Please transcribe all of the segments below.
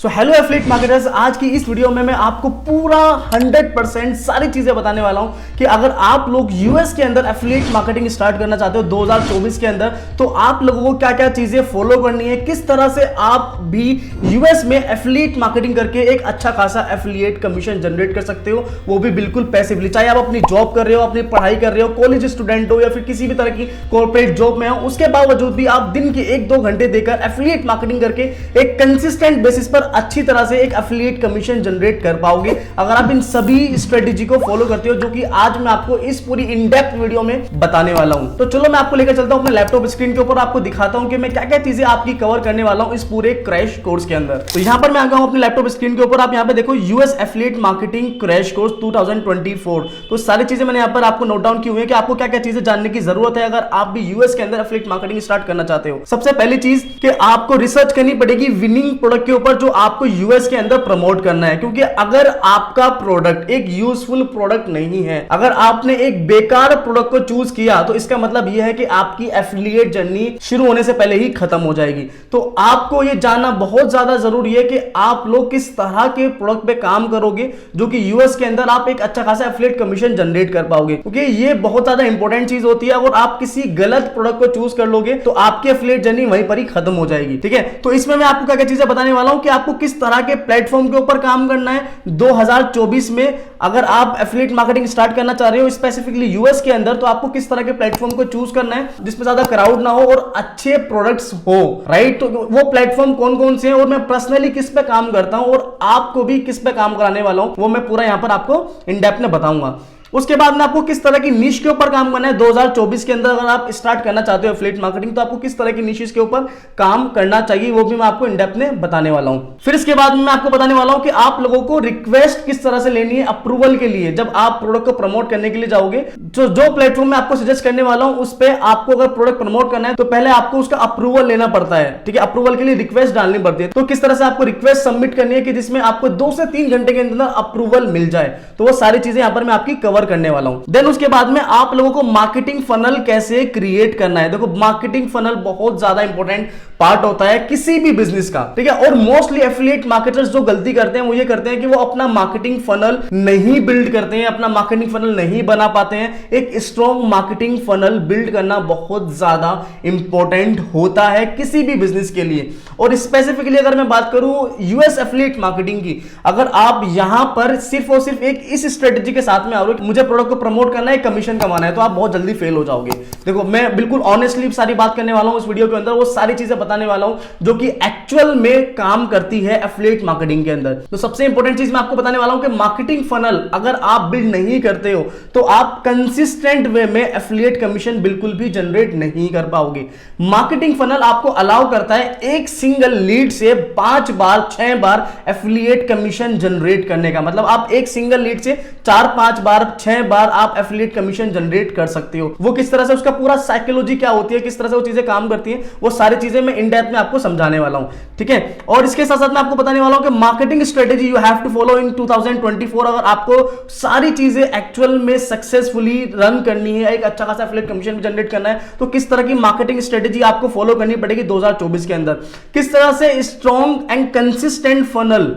So hello affiliate marketers, आज की इस वीडियो में मैं आपको पूरा 100% सारी चीजें बताने वाला हूं कि अगर आप लोग यूएस के अंदर एफिलिएट मार्केटिंग स्टार्ट करना चाहते हो 2024 के अंदर, तो आप लोगों को क्या क्या चीजें फॉलो करनी है, किस तरह से आप भी यूएस में एफिलिएट मार्केटिंग करके एक अच्छा खासा एफिलिएट कमीशन जनरेट कर सकते हो, वो भी बिल्कुल पैसिवली। चाहे आप अपनी जॉब कर रहे हो, अपनी पढ़ाई कर रहे हो, कॉलेज स्टूडेंट हो या फिर किसी भी तरह की कॉर्पोरेट जॉब में हो, उसके बावजूद भी आप दिन के 1-2 घंटे देकर एफिलिएट मार्केटिंग करके एक कंसिस्टेंट बेसिस पर अच्छी तरह से एक एफिलिएट कमीशन जनरेट कर पाओगे अगर आप इन सभी स्ट्रेटेजी को फॉलो करते हो, जो कि आज मैं आपको इस पूरी इन डेप्थ वीडियो में बताने वाला हूं। तो चलो मैं आपको लेकर चलता हूं अपने लैपटॉप स्क्रीन के ऊपर, आपको दिखाता हूं कि मैं क्या क्या चीजें आपकी कवर करने वाला हूं इस पूरे क्रैश कोर्स के अंदर। तो यहां पर मैं आ गया हूं अपने लैपटॉप स्क्रीन के ऊपर, आप यहां पे देखो US affiliate marketing crash course 2024। तो सारी चीजें मैंने यहां पर आपको नोट डाउन की हुई है कि आपको क्या क्या चीजें जानने की जरूरत है अगर आप भी यूएस के अंदर एफिलिएट मार्केटिंग स्टार्ट करना चाहते हो। सबसे पहली चीज कि आपको रिसर्च करनी पड़ेगी विनिंग प्रोडक्ट के ऊपर जो आपको यूएस के अंदर प्रमोट करना है, क्योंकि अगर आपका प्रोडक्ट एक यूजफुल प्रोडक्ट नहीं है, अगर आपने एक बेकार प्रोडक्ट को चूज किया, तो इसका मतलब यह है कि आपकी एफिलिएट जर्नी शुरू होने से पहले ही खत्म हो जाएगी। तो आपको यह जानना बहुत ज्यादा जरूरी है कि आप लोग किस तरह के प्रोडक्ट पे काम करोगे जो कि यूएस के अंदर आप एक अच्छा खासा एफिलिएट कमीशन जनरेट कर पाओगे, क्योंकि ये बहुत ज्यादा इंपॉर्टेंट चीज होती है। अगर आप किसी गलत प्रोडक्ट को चूज कर लोगे तो आपकी एफिलिएट जर्नी वहीं पर ही खत्म हो जाएगी। ठीक है, तो इसमें मैं आपको क्या क्या चीजें बताने वाला हूं कि आपको किस तरह के प्लेटफॉर्म के ऊपर काम करना है 2024 में। अगर आप एफिलिएट मार्केटिंग स्टार्ट करना चाह रहे हो स्पेसिफिकली यूएस के अंदर, तो आपको किस तरह के प्लेटफॉर्म को चूज करना है जिसमें ज्यादा क्राउड ना हो और अच्छे प्रोडक्ट्स हो, राइट। तो वो प्लेटफॉर्म कौन कौन से हैं और मैं पर्सनली किस पे काम करता हूं और आपको भी किस पे काम कराने वाला हूं, वो मैं पूरा यहां पर आपको इन डेप्थ में बताऊंगा। उसके बाद में आपको किस तरह की निश के ऊपर काम करना है 2024 के अंदर। अगर आप स्टार्ट करना चाहते हो एफिलिएट मार्केटिंग, तो आपको किस तरह की निशेस के ऊपर काम करना चाहिए, वो भी मैं आपको इन डेप्थ में बताने वाला हूं। फिर इसके बाद में मैं आपको बताने वाला हूं कि आप लोगों को रिक्वेस्ट किस तरह से लेनी है अप्रूवल के लिए जब आप प्रोडक्ट को प्रमोट करने के लिए जाओगे। जो प्लेटफॉर्म में आपको सजेस्ट करने वाला हूं उस पर आपको अगर प्रोडक्ट प्रमोट करना है तो पहले आपको उसका अप्रूवल लेना पड़ता है। ठीक है, अप्रूवल के लिए रिक्वेस्ट डालनी पड़ती है। तो किस तरह से आपको रिक्वेस्ट सबमिट करनी है कि जिसमें आपको 2 से 3 घंटे के अंदर अप्रूवल मिल जाए, तो वो सारी चीजें यहां पर मैं आपकी कवर करने वाला हूं। उसके बाद में आप लोगों को मार्केटिंग फनल कैसे क्रिएट करना है। देखो, मार्केटिंग फनल बहुत ज्यादा इंपॉर्टेंट पार्ट होता है किसी भी बिजनेस का। ठीक है, और मोस्टली एफिलिएट मार्केटर्स जो गलती करते हैं वो ये करते हैं कि वो अपना मार्केटिंग फनल नहीं बिल्ड करते हैं, अपना मार्केटिंग फनल नहीं बना पाते हैं। एक स्ट्रॉन्ग मार्केटिंग फनल बिल्ड करना बहुत ज्यादा इंपॉर्टेंट होता है किसी भी बिजनेस के लिए। और स्पेसिफिकली अगर मैं बात करूं यूएस एफिलिएट मार्केटिंग की, अगर आप यहां पर सिर्फ और सिर्फ एक इस स्ट्रेटेजी के साथ में आ रहे हो कि मुझे प्रोडक्ट को प्रमोट करना है, कमीशन कमाना है, तो आप बहुत जल्दी फेल हो जाओगे। देखो, मैं बिल्कुल ऑनेस्टली सारी बात करने वाला हूं इस वीडियो के अंदर, वो सारी चीजें बताने वाला हूं जो कि एक्चुअल में काम करती है एफिलिएट मार्केटिंग के अंदर। तो सबसे इंपॉर्टेंट चीज मैं आपको बताने वाला हूं कि मार्केटिंग फनल अगर आप बिल्ड नहीं करते हो तो आप कंसिस्टेंट वे में एफिलिएट कमीशन बिल्कुल भी जनरेट नहीं कर पाओगे। मार्केटिंग फनल आपको अलाउ करता है एक सिंगल लीड से 5 बार 6 बार एफिलिएट कमीशन जनरेट करने का। मतलब आप एक सिंगल लीड से 4-5 बार 6 बार आप एफिलिएट कमीशन जनरेट कर सकते हो। वो किस तरह से, उसका पूरा साइकोलॉजी क्या होती है, किस तरह से वो चीजें काम करती हैं, वो सारी चीजें मैं इन डेप्थ में आपको समझाने वाला हूं। ठीक है, और इसके साथ साथ मैं आपको बताने वाला हूं कि marketing strategy you have to follow in 2024। अगर आपको सारी चीजें एक्चुअल में सक्सेसफुली रन करनी है, एक अच्छा खासा एफिलिएट कमीशन जनरेट करना है, तो किस तरह की मार्केटिंग स्ट्रेटेजी आपको फॉलो करनी पड़ेगी 2024 के अंदर। किस तरह से strong and consistent funnel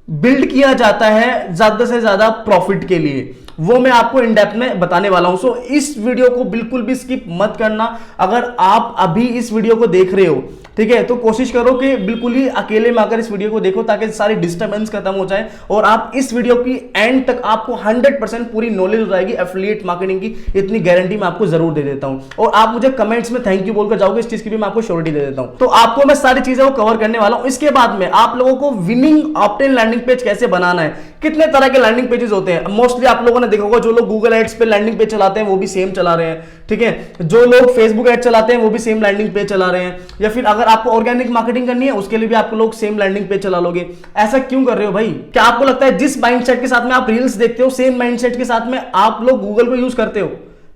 build किया जाता है ज्यादा से ज्यादा प्रॉफिट के लिए, वो मैं आपको इन डेप्थ में बताने वाला हूं। सो इस वीडियो को बिल्कुल भी स्किप मत करना। अगर आप अभी इस वीडियो को देख रहे हो, ठीक है, तो कोशिश करो कि बिल्कुल ही अकेले में आकर इस वीडियो को देखो ताकि सारी डिस्टर्बेंस खत्म हो जाए और आप इस वीडियो की एंड तक आपको 100% पूरी नॉलेज हो जाएगी एफिलिएट मार्केटिंग की। इतनी गारंटी मैं आपको जरूर दे देता हूं और आप मुझे कमेंट्स में थैंक यू बोलकर जाओगे, इस चीज की भी मैं आपको श्योरिटी दे देता हूं। तो आपको मैं सारी चीजें को कवर करने वाला हूं। इसके बाद में आप लोगों को विनिंग ऑप्ट-इन लैंडिंग पेज कैसे बनाना है, कितने तरह के लैंडिंग पेजेस होते हैं। मोस्टली आप लोगों ने देखा होगा जो लोग गूगल एड्स पे लैंडिंग पेज चलाते हैं वो भी सेम चला रहे हैं। ठीक है, जो लोग फेसबुक एड चलाते हैं वो भी सेम लैंडिंग पेज चला रहे हैं, या फिर अगर आपको ऑर्गेनिक मार्केटिंग करनी है उसके लिए भी आपको लोग सेम लैंडिंग पेज चला लोगे। ऐसा क्यों कर रहे हो भाई? क्या आपको लगता है जिस माइंडसेट के साथ में आप रील्स देखते हो सेम माइंडसेट के साथ में आप लोग गूगल को यूज करते हो?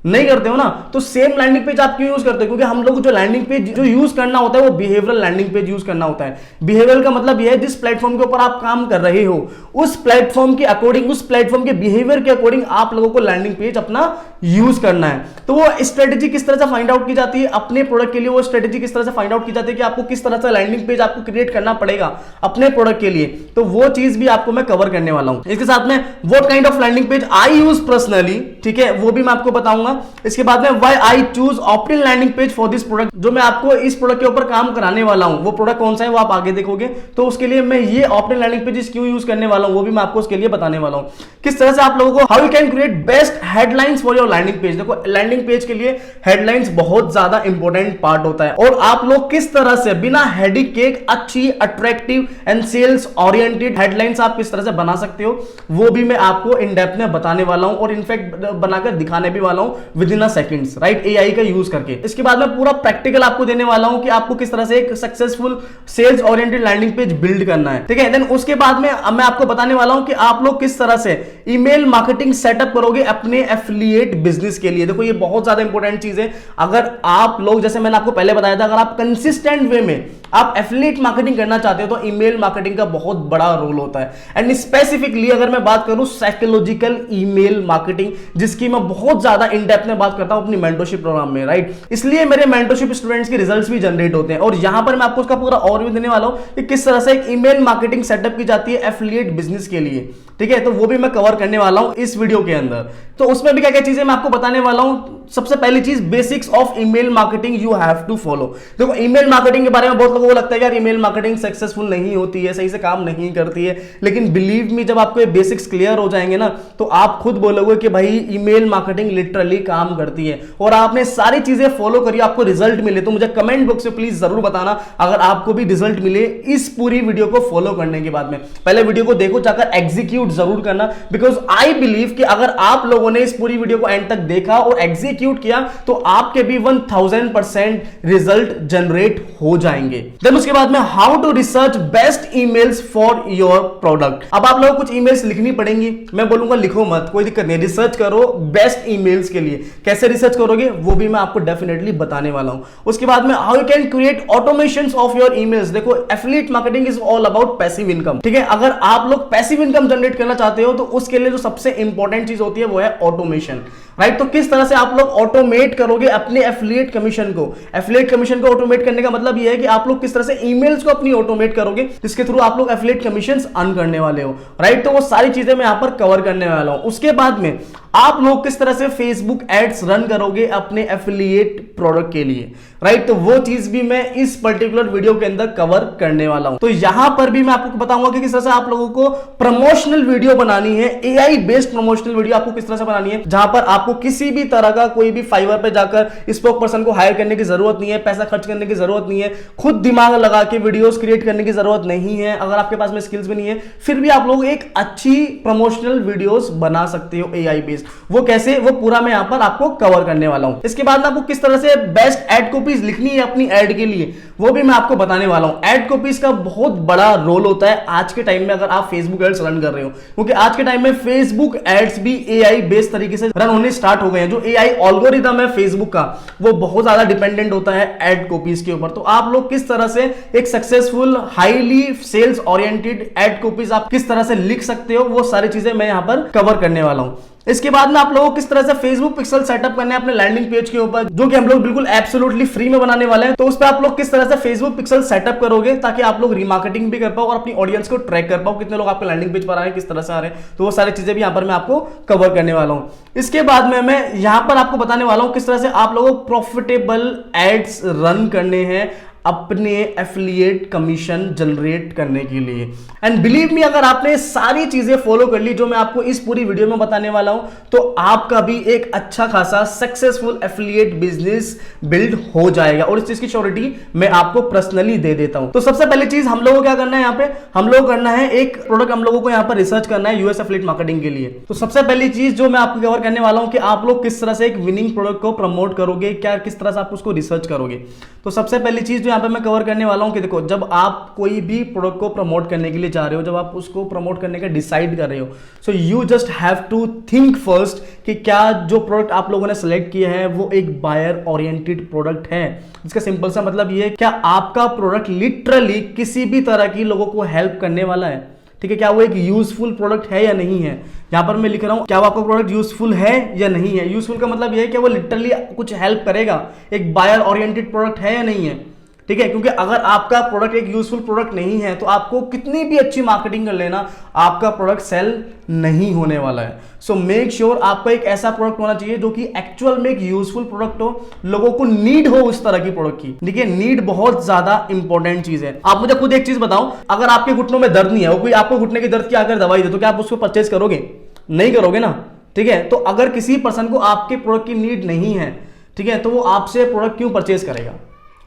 नहीं करते हो ना, तो सेम लैंडिंग पेज आप क्यों यूज करते हो? क्योंकि हम लोग जो लैंडिंग पेज जो यूज करना होता है वो बिहेवियरल लैंडिंग पेज यूज करना होता है। बिहेवियरल का मतलब यह है जिस प्लेटफॉर्म के ऊपर आप काम कर रहे हो उस प्लेटफॉर्म के अकॉर्डिंग, उस प्लेटफॉर्म के बिहेवियर के अकॉर्डिंग आप लोगों को लैंडिंग पेज अपना यूज करना है। तो वो स्ट्रेटेजी किस तरह से फाइंड आउट की जाती है अपने प्रोडक्ट के लिए, वो स्ट्रेटेजी किस तरह से फाइंड आउट की जाती है कि आपको किस तरह से लैंडिंग पेज आपको क्रिएट करना पड़ेगा अपने प्रोडक्ट के लिए, तो वो चीज भी आपको मैं कवर करने वाला हूं। इसके साथ में what kind of landing page I use personally, ठीक है, वो भी मैं आपको बताऊंगा। इसके बाद में why I choose optimal landing page for this product, जो मैं आपको इस प्रोडक्ट के ऊपर काम कराने वाला हूं वो प्रोडक्ट कौन सा है वो आप आगे देखोगे, तो उसके लिए मैं ये ऑप्टिमल लैंडिंग पेजेस क्यों यूज करने वाला हूं वो भी मैं आपको उसके लिए बताने वाला हूं। किस तरह से आप लोगों को how you can create best headlines for your landing page. देखो लैंडिंग पेज के लिए हेडलाइंस बहुत ज्यादा इंपॉर्टेंट पार्ट होता है, और आप लोग किस तरह से बिना हेडिक के अच्छी attractive and sales oriented headlines आप किस तरह से बना सकते हो वो भी मैं आपको इन डेप्थ में बताने वाला हूं, और इनफैक्ट बनाकर दिखाने भी वाला हूं with in a seconds, right, AI का यूज करके। इसके बाद में पूरा प्रैक्टिकल आपको देने वाला हूं कि आपको किस तरह से एक successful sales oriented landing page build करना है, ठीक है। देन उसके बाद में मैं आपको बताने वाला हूं कि आप लोग किस तरह से ईमेल मार्केटिंग सेटअप करोगे अपने एफिलिएट बिजनेस के लिए। देखो ये बहुत ज्यादा इंपॉर्टेंट चीज है। अगर आप लोग, जैसे मैंने आपको पहले बताया था, अगर आप कंसिस्टेंट वे में आप एफिलिएट मार्केटिंग करना चाहते हो तो ईमेल मार्केटिंग का बहुत बड़ा रोल होता है। एंड स्पेसिफिकली अगर मैं बात करूं साइकोलॉजिकल ईमेल मार्केटिंग, जिसकी मैं बहुत ज्यादा इन डेप्थ में बात करता हूं अपनी मेंटरशिप प्रोग्राम में, राइट। इसलिए मेरे मेंटरशिप स्टूडेंट्स के रिजल्ट्स भी जनरेट होते हैं, और यहां पर मैं आपको उसका पूरा ओवरव्यू देने वाला हूं कि किस तरह से एक ईमेल मार्केटिंग सेटअप की जाती है एफिलिएट बिजनेस के लिए, ठीक है। तो वो भी मैं कवर करने वाला हूं इस वीडियो के अंदर। तो उसमें भी क्या क्या चीजें मैं आपको बताने वाला हूं। सबसे पहली चीज, basics of email marketing you have to follow. देखो ईमेल मार्केटिंग के बारे में बहुत लोगों को लगता है यार ईमेल मार्केटिंग सक्सेसफुल नहीं होती है, सही से काम नहीं करती है, लेकिन बिलीव मी जब आपको ये बेसिक्स क्लियर हो जाएंगे ना तो आप खुद बोलोगे कि भाई ईमेल मार्केटिंग लिटरली काम करती है, और आपने सारी चीजें फॉलो करी, आपको रिजल्ट मिले। तो मुझे कमेंट बॉक्स में प्लीज जरूर बताना अगर आपको भी रिजल्ट मिले इस पूरी वीडियो को फॉलो करने के बाद में। पहले वीडियो को देखो, जाकर एग्जीक्यूट जरूर करना, बिकॉज आई बिलीव कि अगर आप लोगों ने इस पूरी वीडियो को एंड तक देखा और एग्जीक्यूट किया तो आपके भी 1000% रिजल्ट जनरेट हो जाएंगे। देन उसके बाद में how to research best emails for your product. अब आप लोगों को कुछ ईमेल्स लिखनी पड़ेंगी, मैं बोलूंगा लिखो मत, कोई दिक्कत नहीं, रिसर्च करो बेस्ट ईमेल्स के लिए। कैसे रिसर्च करोगे वो भी मैं आपको डेफिनेटली बताने वाला हूं। उसके बाद में how you can create automations of your emails. देखो affiliate marketing is all about passive income, ठीक है। अगर आप लोग पैसिव इनकम जनरेट करना चाहते हो तो उसके लिए जो सबसे इंपॉर्टेंट चीज होती है वो है ऑटोमेशन, राइट। तो किस तरह से आप लोग ऑटोमेट करोगे अपने एफिलिएट कमीशन को। एफिलिएट कमीशन को ऑटोमेट करने का मतलब यह है कि आप लोग किस तरह से ईमेल्स को अपनी ऑटोमेट करोगे जिसके थ्रू आप लोग एफिलिएट कमीशंस अर्न करने वाले हो, राइट। तो वो सारी चीजें मैं यहां पर कवर करने वाला हूं। उसके बाद में आप लोग किस तरह से फेसबुक एड्स रन करोगे अपने एफिलिएट प्रोडक्ट के लिए, राइट। तो वो चीज भी मैं इस पर्टिकुलर वीडियो के अंदर कवर करने वाला हूं। तो यहां पर भी मैं आपको बताऊंगा कि किस तरह से आप लोगों को प्रमोशनल वीडियो बनानी है, एआई बेस्ड प्रमोशनल वीडियो आपको किस तरह से बनानी है, जहां पर आपको किसी भी तरह का कोई भी फाइवर पे जाकर स्पोक पर्सन को हायर करने की जरूरत नहीं है, पैसा खर्च करने की जरूरत नहीं है, खुद दिमाग लगा के वीडियोस क्रिएट करने की जरूरत नहीं है। अगर आपके पास में स्किल्स भी नहीं है फिर भी आप लोग एक अच्छी प्रमोशनल वीडियोस बना सकते हो एआई बेस्ड। वो कैसे, वो पूरा मैं यहां पर आपको कवर करने वाला हूं। इसके बाद आपको किस तरह से बेस्ट एड कॉपीज लिखनी है अपनी एड के लिए वो भी मैं आपको बताने वाला हूं। एड कॉपीज का बहुत बड़ा रोल होता है आज के टाइम में अगर आप फेसबुक एड्स रन कर रहे हो, क्योंकि आज के टाइम में फेसबुक एड्स भी एआई बेस्ड तरीके से रन होने स्टार्ट हो गए हैं। जो एआई एल्गोरिथम है फेसबुक का वो बहुत ज्यादा डिपेंडेंट होता है एड कॉपीज के ऊपर। तो आप लोग किस तरह से एक successful highly sales oriented ad copies आप किस तरह से लिख सकते हो वो सारी चीजें मैं यहां पर कवर करने वाला हूं। इसके बाद में आप लोगों को किस तरह से फेसबुक पिक्सल सेटअप करना है अपने लैंडिंग पेज के ऊपर, जो कि हम लोग बिल्कुल एब्सोल्युटली फ्री में बनाने वाले हैं। तो उस पर आप लोग किस तरह से फेसबुक पिक्सल सेटअप करोगे ताकि आप लोग रीमार्केटिंग भी कर पाओ और अपनी ऑडियंस को ट्रैक कर पाओ, कितने लोग आपके लैंडिंग पेज पर आ रहे हैं, किस तरह से आ रहे हैं। तो वो सारी चीजें भी यहां पर मैं आपको कवर करने वाला हूं। इसके बाद में मैं यहां पर आपको बताने वाला हूं किस तरह से आप लोगों को प्रॉफिटेबल एड्स रन करने हैं अपने एफिलिएट कमीशन जनरेट करने के लिए। एंड बिलीव मी अगर आपने सारी चीजें फॉलो कर ली जो मैं आपको इस पूरी वीडियो में बताने वाला हूं तो आपका भी एक अच्छा खासा सक्सेसफुल एफिलिएट बिजनेस बिल्ड हो जाएगा, और इस चीज की श्योरिटी मैं आपको पर्सनली दे देता हूं। तो सबसे पहली चीज हम लोगों को क्या करना है, यहाँ पे हम लोग करना है एक प्रोडक्ट हम लोगों को यहाँ पर रिसर्च करना है यूएस एफिलिएट मार्केटिंग के लिए। तो सबसे पहली चीज जो मैं आपको कवर करने वाला हूं कि आप लोग किस तरह से एक विनिंग प्रोडक्ट को प्रमोट करोगे, क्या किस तरह से आप उसको रिसर्च करोगे। तो सबसे पहली चीज यहाँ पे मैं कवर करने वाला हूँ कि देखो, जब आप कोई भी प्रोडक्ट को प्रमोट करने के लिए जा रहे हो, जब आप उसको प्रमोट करने का डिसाइड कर रहे हो, so you just have to think first कि क्या जो प्रोडक्ट आप लोगों ने सेलेक्ट किया है वो एक बायर ओरिएंटेड प्रोडक्ट है। इसका सिंपल सा मतलब ये है, क्या आपका प्रोडक्ट लिटरली किसी भी तरह की लोगों को हेल्प करने वाला है, ठीक है, क्या वो एक यूजफुल प्रोडक्ट है या नहीं है। यहां पर मैं लिख रहा हूं, क्या वो आपका प्रोडक्ट यूजफुल है या नहीं है। यूजफुल का मतलब ये है कि वो लिटरली कुछ हेल्प करेगा, एक बायर ओरिएंटेड प्रोडक्ट है या नहीं है, ठीक है। क्योंकि अगर आपका प्रोडक्ट एक यूजफुल प्रोडक्ट नहीं है तो आपको कितनी भी अच्छी मार्केटिंग कर लेना, आपका प्रोडक्ट सेल नहीं होने वाला है। सो मेक श्योर आपका एक ऐसा प्रोडक्ट होना चाहिए जो कि एक्चुअल में एक यूजफुल प्रोडक्ट हो, लोगों को नीड हो उस तरह की प्रोडक्ट की। देखिए, नीड बहुत ज्यादा इंपॉर्टेंट चीज है। आप मुझे खुद एक चीज बताओ, अगर आपके घुटनों में दर्द नहीं है, वो कोई आपको घुटने के दर्द की अगर दवाई दे तो क्या आप उसको परचेज करोगे? नहीं करोगे ना, ठीक है। तो अगर किसी पर्सन को आपके प्रोडक्ट की नीड नहीं है, ठीक है, तो वो आपसे प्रोडक्ट क्यों परचेज करेगा?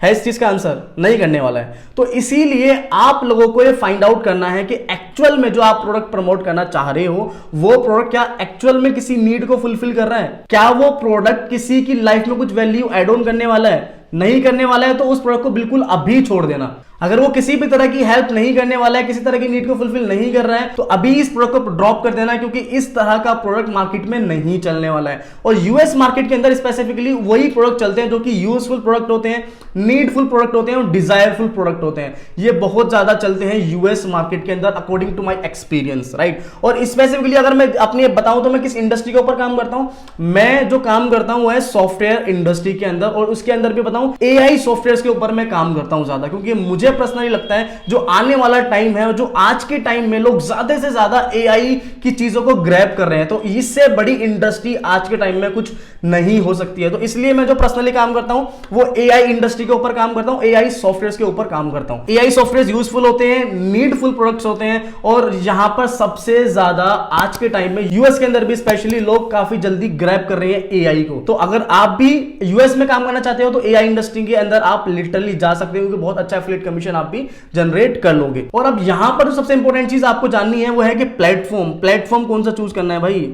है इस चीज का आंसर? नहीं करने वाला है। तो इसीलिए आप लोगों को ये फाइंड आउट करना है कि एक्चुअल में जो आप प्रोडक्ट प्रमोट करना चाह रहे हो वो प्रोडक्ट क्या एक्चुअल में किसी नीड को फुलफिल कर रहा है, क्या वो प्रोडक्ट किसी की लाइफ में कुछ वैल्यू एड ऑन करने वाला है। नहीं करने वाला है तो उस प्रोडक्ट को बिल्कुल अभी छोड़ देना। अगर वो किसी भी तरह की हेल्प नहीं करने वाला है, किसी तरह की नीड को फुलफिल नहीं कर रहा है, तो अभी इस प्रोडक्ट को ड्रॉप कर देना, क्योंकि इस तरह का प्रोडक्ट मार्केट में नहीं चलने वाला है। और यूएस मार्केट के अंदर स्पेसिफिकली वही प्रोडक्ट चलते हैं जो कि यूजफुल प्रोडक्ट होते हैं, नीडफुल प्रोडक्ट होते हैं और डिजायरफुल प्रोडक्ट होते हैं। ये बहुत ज्यादा चलते हैं यूएस मार्केट के अंदर according to my experience, right. और स्पेसिफिकली अगर मैं अपनी बताऊं तो मैं किस इंडस्ट्री के ऊपर काम करता हूं, मैं जो काम करता हूं वो है सॉफ्टवेयर इंडस्ट्री के अंदर, और उसके अंदर भी बताऊं एआई सॉफ्टवेयर के ऊपर मैं काम करता हूं ज्यादा, क्योंकि मुझे पर्सनली लगता है जो आने वाला टाइम है, जो आज के टाइम में लोग ज्यादा से ज्यादा एआई की चीजों को ग्रैब कर रहे हैं, तो इससे बड़ी इंडस्ट्री आज के टाइम में कुछ नहीं हो सकती है। तो इसलिए मैं जो पर्सनली काम करता हूं वो एआई इंडस्ट्री के ऊपर काम करता हूं, एआई सॉफ्टवेयर के ऊपर काम करता हूं। एआई सॉफ्टवेयर यूजफुल होते हैं, नीडफुल प्रोडक्ट्स होते हैं, और यहां पर सबसे ज्यादा आज के टाइम में यूएस के अंदर भी स्पेशली लोग काफी जल्दी ग्रैब कर रहे हैं एआई को। तो अगर आप भी यूएस में काम करना चाहते हो तो एआई इंडस्ट्री के अंदर आप लिटरली जा सकते हो, क्योंकि बहुत अच्छा एफिलिएट कमीशन आप भी जनरेट कर लोगे। और अब यहां पर जो सबसे इंपॉर्टेंट चीज आपको जाननी है वो है कि प्लेटफॉर्म कौन सा चूज करना है भाई,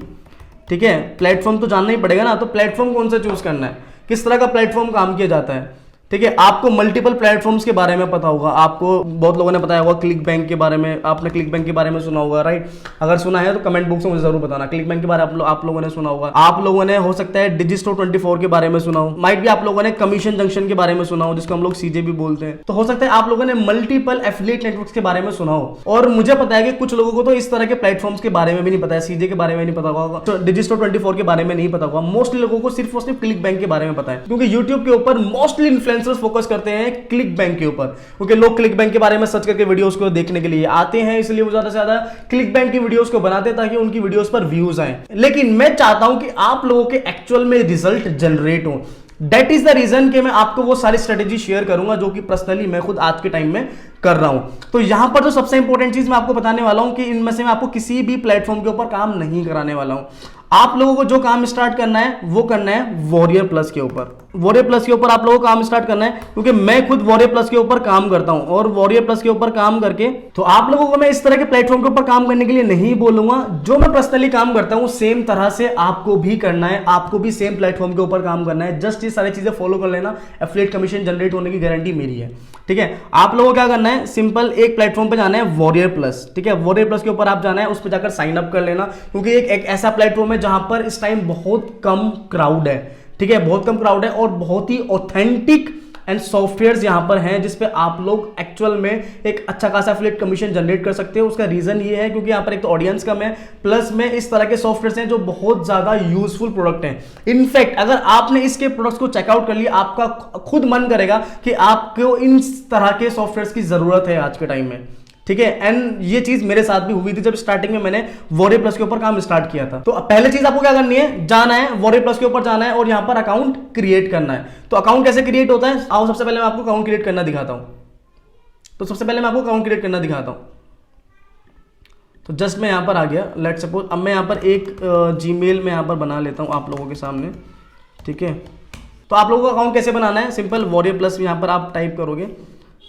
ठीक है। प्लेटफॉर्म तो जानना ही पड़ेगा ना, तो प्लेटफॉर्म कौन सा चूज करना है, किस तरह का प्लेटफॉर्म काम किया जाता है, ठीक है। आपको मल्टीपल प्लेटफॉर्म्स के बारे में पता होगा, आपको बहुत लोगों ने बताया होगा क्लिक बैंक के बारे में, आपने क्लिक बैंक के बारे में सुना होगा, राइट। अगर सुना है तो कमेंट बॉक्स में मुझे जरूर बताना। क्लिक बैंक के बारे में आप लोगों ने सुना होगा, आप लोगों ने हो सकता है डिजिस्टो 24 के बारे में सुना हो, माइट भी आप लोगों ने कमीशन जंक्शन के बारे में सुना हो, जिसको हम लोग सीजे भी बोलते हैं। तो हो सकता है आप लोगों ने मल्टीपल एफिलिएट नेटवर्क्स के बारे में सुना हो। और मुझे पता है कि कुछ लोगों को तो इस तरह के प्लेटफॉर्म्स के बारे में भी नहीं पता है, सीजे के बारे में नहीं पता होगा, तो डिजिस्टो 24 के बारे में नहीं पता होगा। मोस्टली लोगों को सिर्फ और सिर्फ क्लिक बैंक के बारे में पता है, क्योंकि यूट्यूब के ऊपर मोस्टली इन्फ्लुएंसर्स फोकस करते हैं क्लिक बैंक के ऊपर, क्योंकि लोग क्लिक बैंक के बारे में सर्च करके वीडियोस को देखने के लिए आते हैं, इसलिए वो ज्यादा से ज्यादा क्लिक बैंक की वीडियोस को बनाते हैं ताकि उनकी वीडियोस पर व्यूज आए। लेकिन मैं चाहता हूं कि आप लोगों के एक्चुअल में रिजल्ट जनरेट हो। दैट इज द रीजन कि मैं आपको वो सारी स्ट्रेटेजी शेयर करूंगा जो कि पर्सनली मैं खुद आज के टाइम में कर रहा हूं। तो यहां पर जो सबसे इंपॉर्टेंट चीज मैं आपको बताने वाला हूं कि इनमें से मैं आपको किसी भी प्लेटफॉर्म के ऊपर काम नहीं कराने वाला हूं। आप लोगों को जो काम स्टार्ट करना है वो करना है वॉरियर प्लस के ऊपर। वॉरियर प्लस के ऊपर आप लोगों को काम स्टार्ट करना है, क्योंकि मैं खुद वॉरियर प्लस के ऊपर काम करता हूं, और वॉरियर प्लस के ऊपर काम करके तो आप लोगों को मैं इस तरह के प्लेटफॉर्म के ऊपर काम करने के लिए नहीं बोलूंगा। जो मैं पर्सनली काम करता हूं सेम तरह से आपको भी करना है, आपको भी सेम प्लेटफॉर्म के ऊपर काम करना है। जस्ट ये सारी चीजें फॉलो कर लेना, एफिलिएट कमीशन जनरेट होने की गारंटी मेरी है, ठीक है। आप लोगों को क्या करना है, सिंपल एक प्लेटफॉर्म पे जाना है वॉरियर प्लस, ठीक है। वॉरियर प्लस के ऊपर आप जाना है, उस पर जाकर साइन अप कर लेना, क्योंकि एक ऐसा प्लेटफॉर्म है जहां पर इस टाइम बहुत कम क्राउड है, ठीक है, बहुत कम क्राउड है, और बहुत ही ऑथेंटिक एंड सॉफ्टवेयर्स यहां पर हैं जिसपे आप लोग एक्चुअल में एक अच्छा खासा एफिलिएट कमीशन जनरेट कर सकते हो। उसका रीजन ये है क्योंकि यहां पर एक तो ऑडियंस कम है, प्लस में इस तरह के सॉफ्टवेयर्स हैं जो बहुत ज्यादा यूजफुल प्रोडक्ट हैं। इनफैक्ट अगर आपने इसके प्रोडक्ट्स को चेकआउट कर लिया, आपका खुद मन करेगा कि आपको इन तरह के सॉफ्टवेयर्स की जरूरत है आज के टाइम में, ठीक है। एंड ये चीज मेरे साथ भी हुई थी जब स्टार्टिंग में मैंने वॉरियर प्लस के ऊपर काम स्टार्ट किया था। तो पहले चीज आपको क्या करनी है, जाना है वॉरियर प्लस के ऊपर जाना है और यहां पर अकाउंट क्रिएट करना है। तो अकाउंट कैसे क्रिएट होता है, आओ सबसे पहले मैं आपको अकाउंट क्रिएट करना दिखाता हूं। तो सबसे पहले मैं आपको अकाउंट क्रिएट करना दिखाता हूं। तो जस्ट मैं यहां पर आ गया, लेट सपोज अब मैं यहां पर एक जीमेल में यहां पर बना लेता हूं आप लोगों के सामने, ठीक है। तो आप लोगों को अकाउंट कैसे बनाना है, सिंपल वॉरियर प्लस यहां पर आप टाइप करोगे,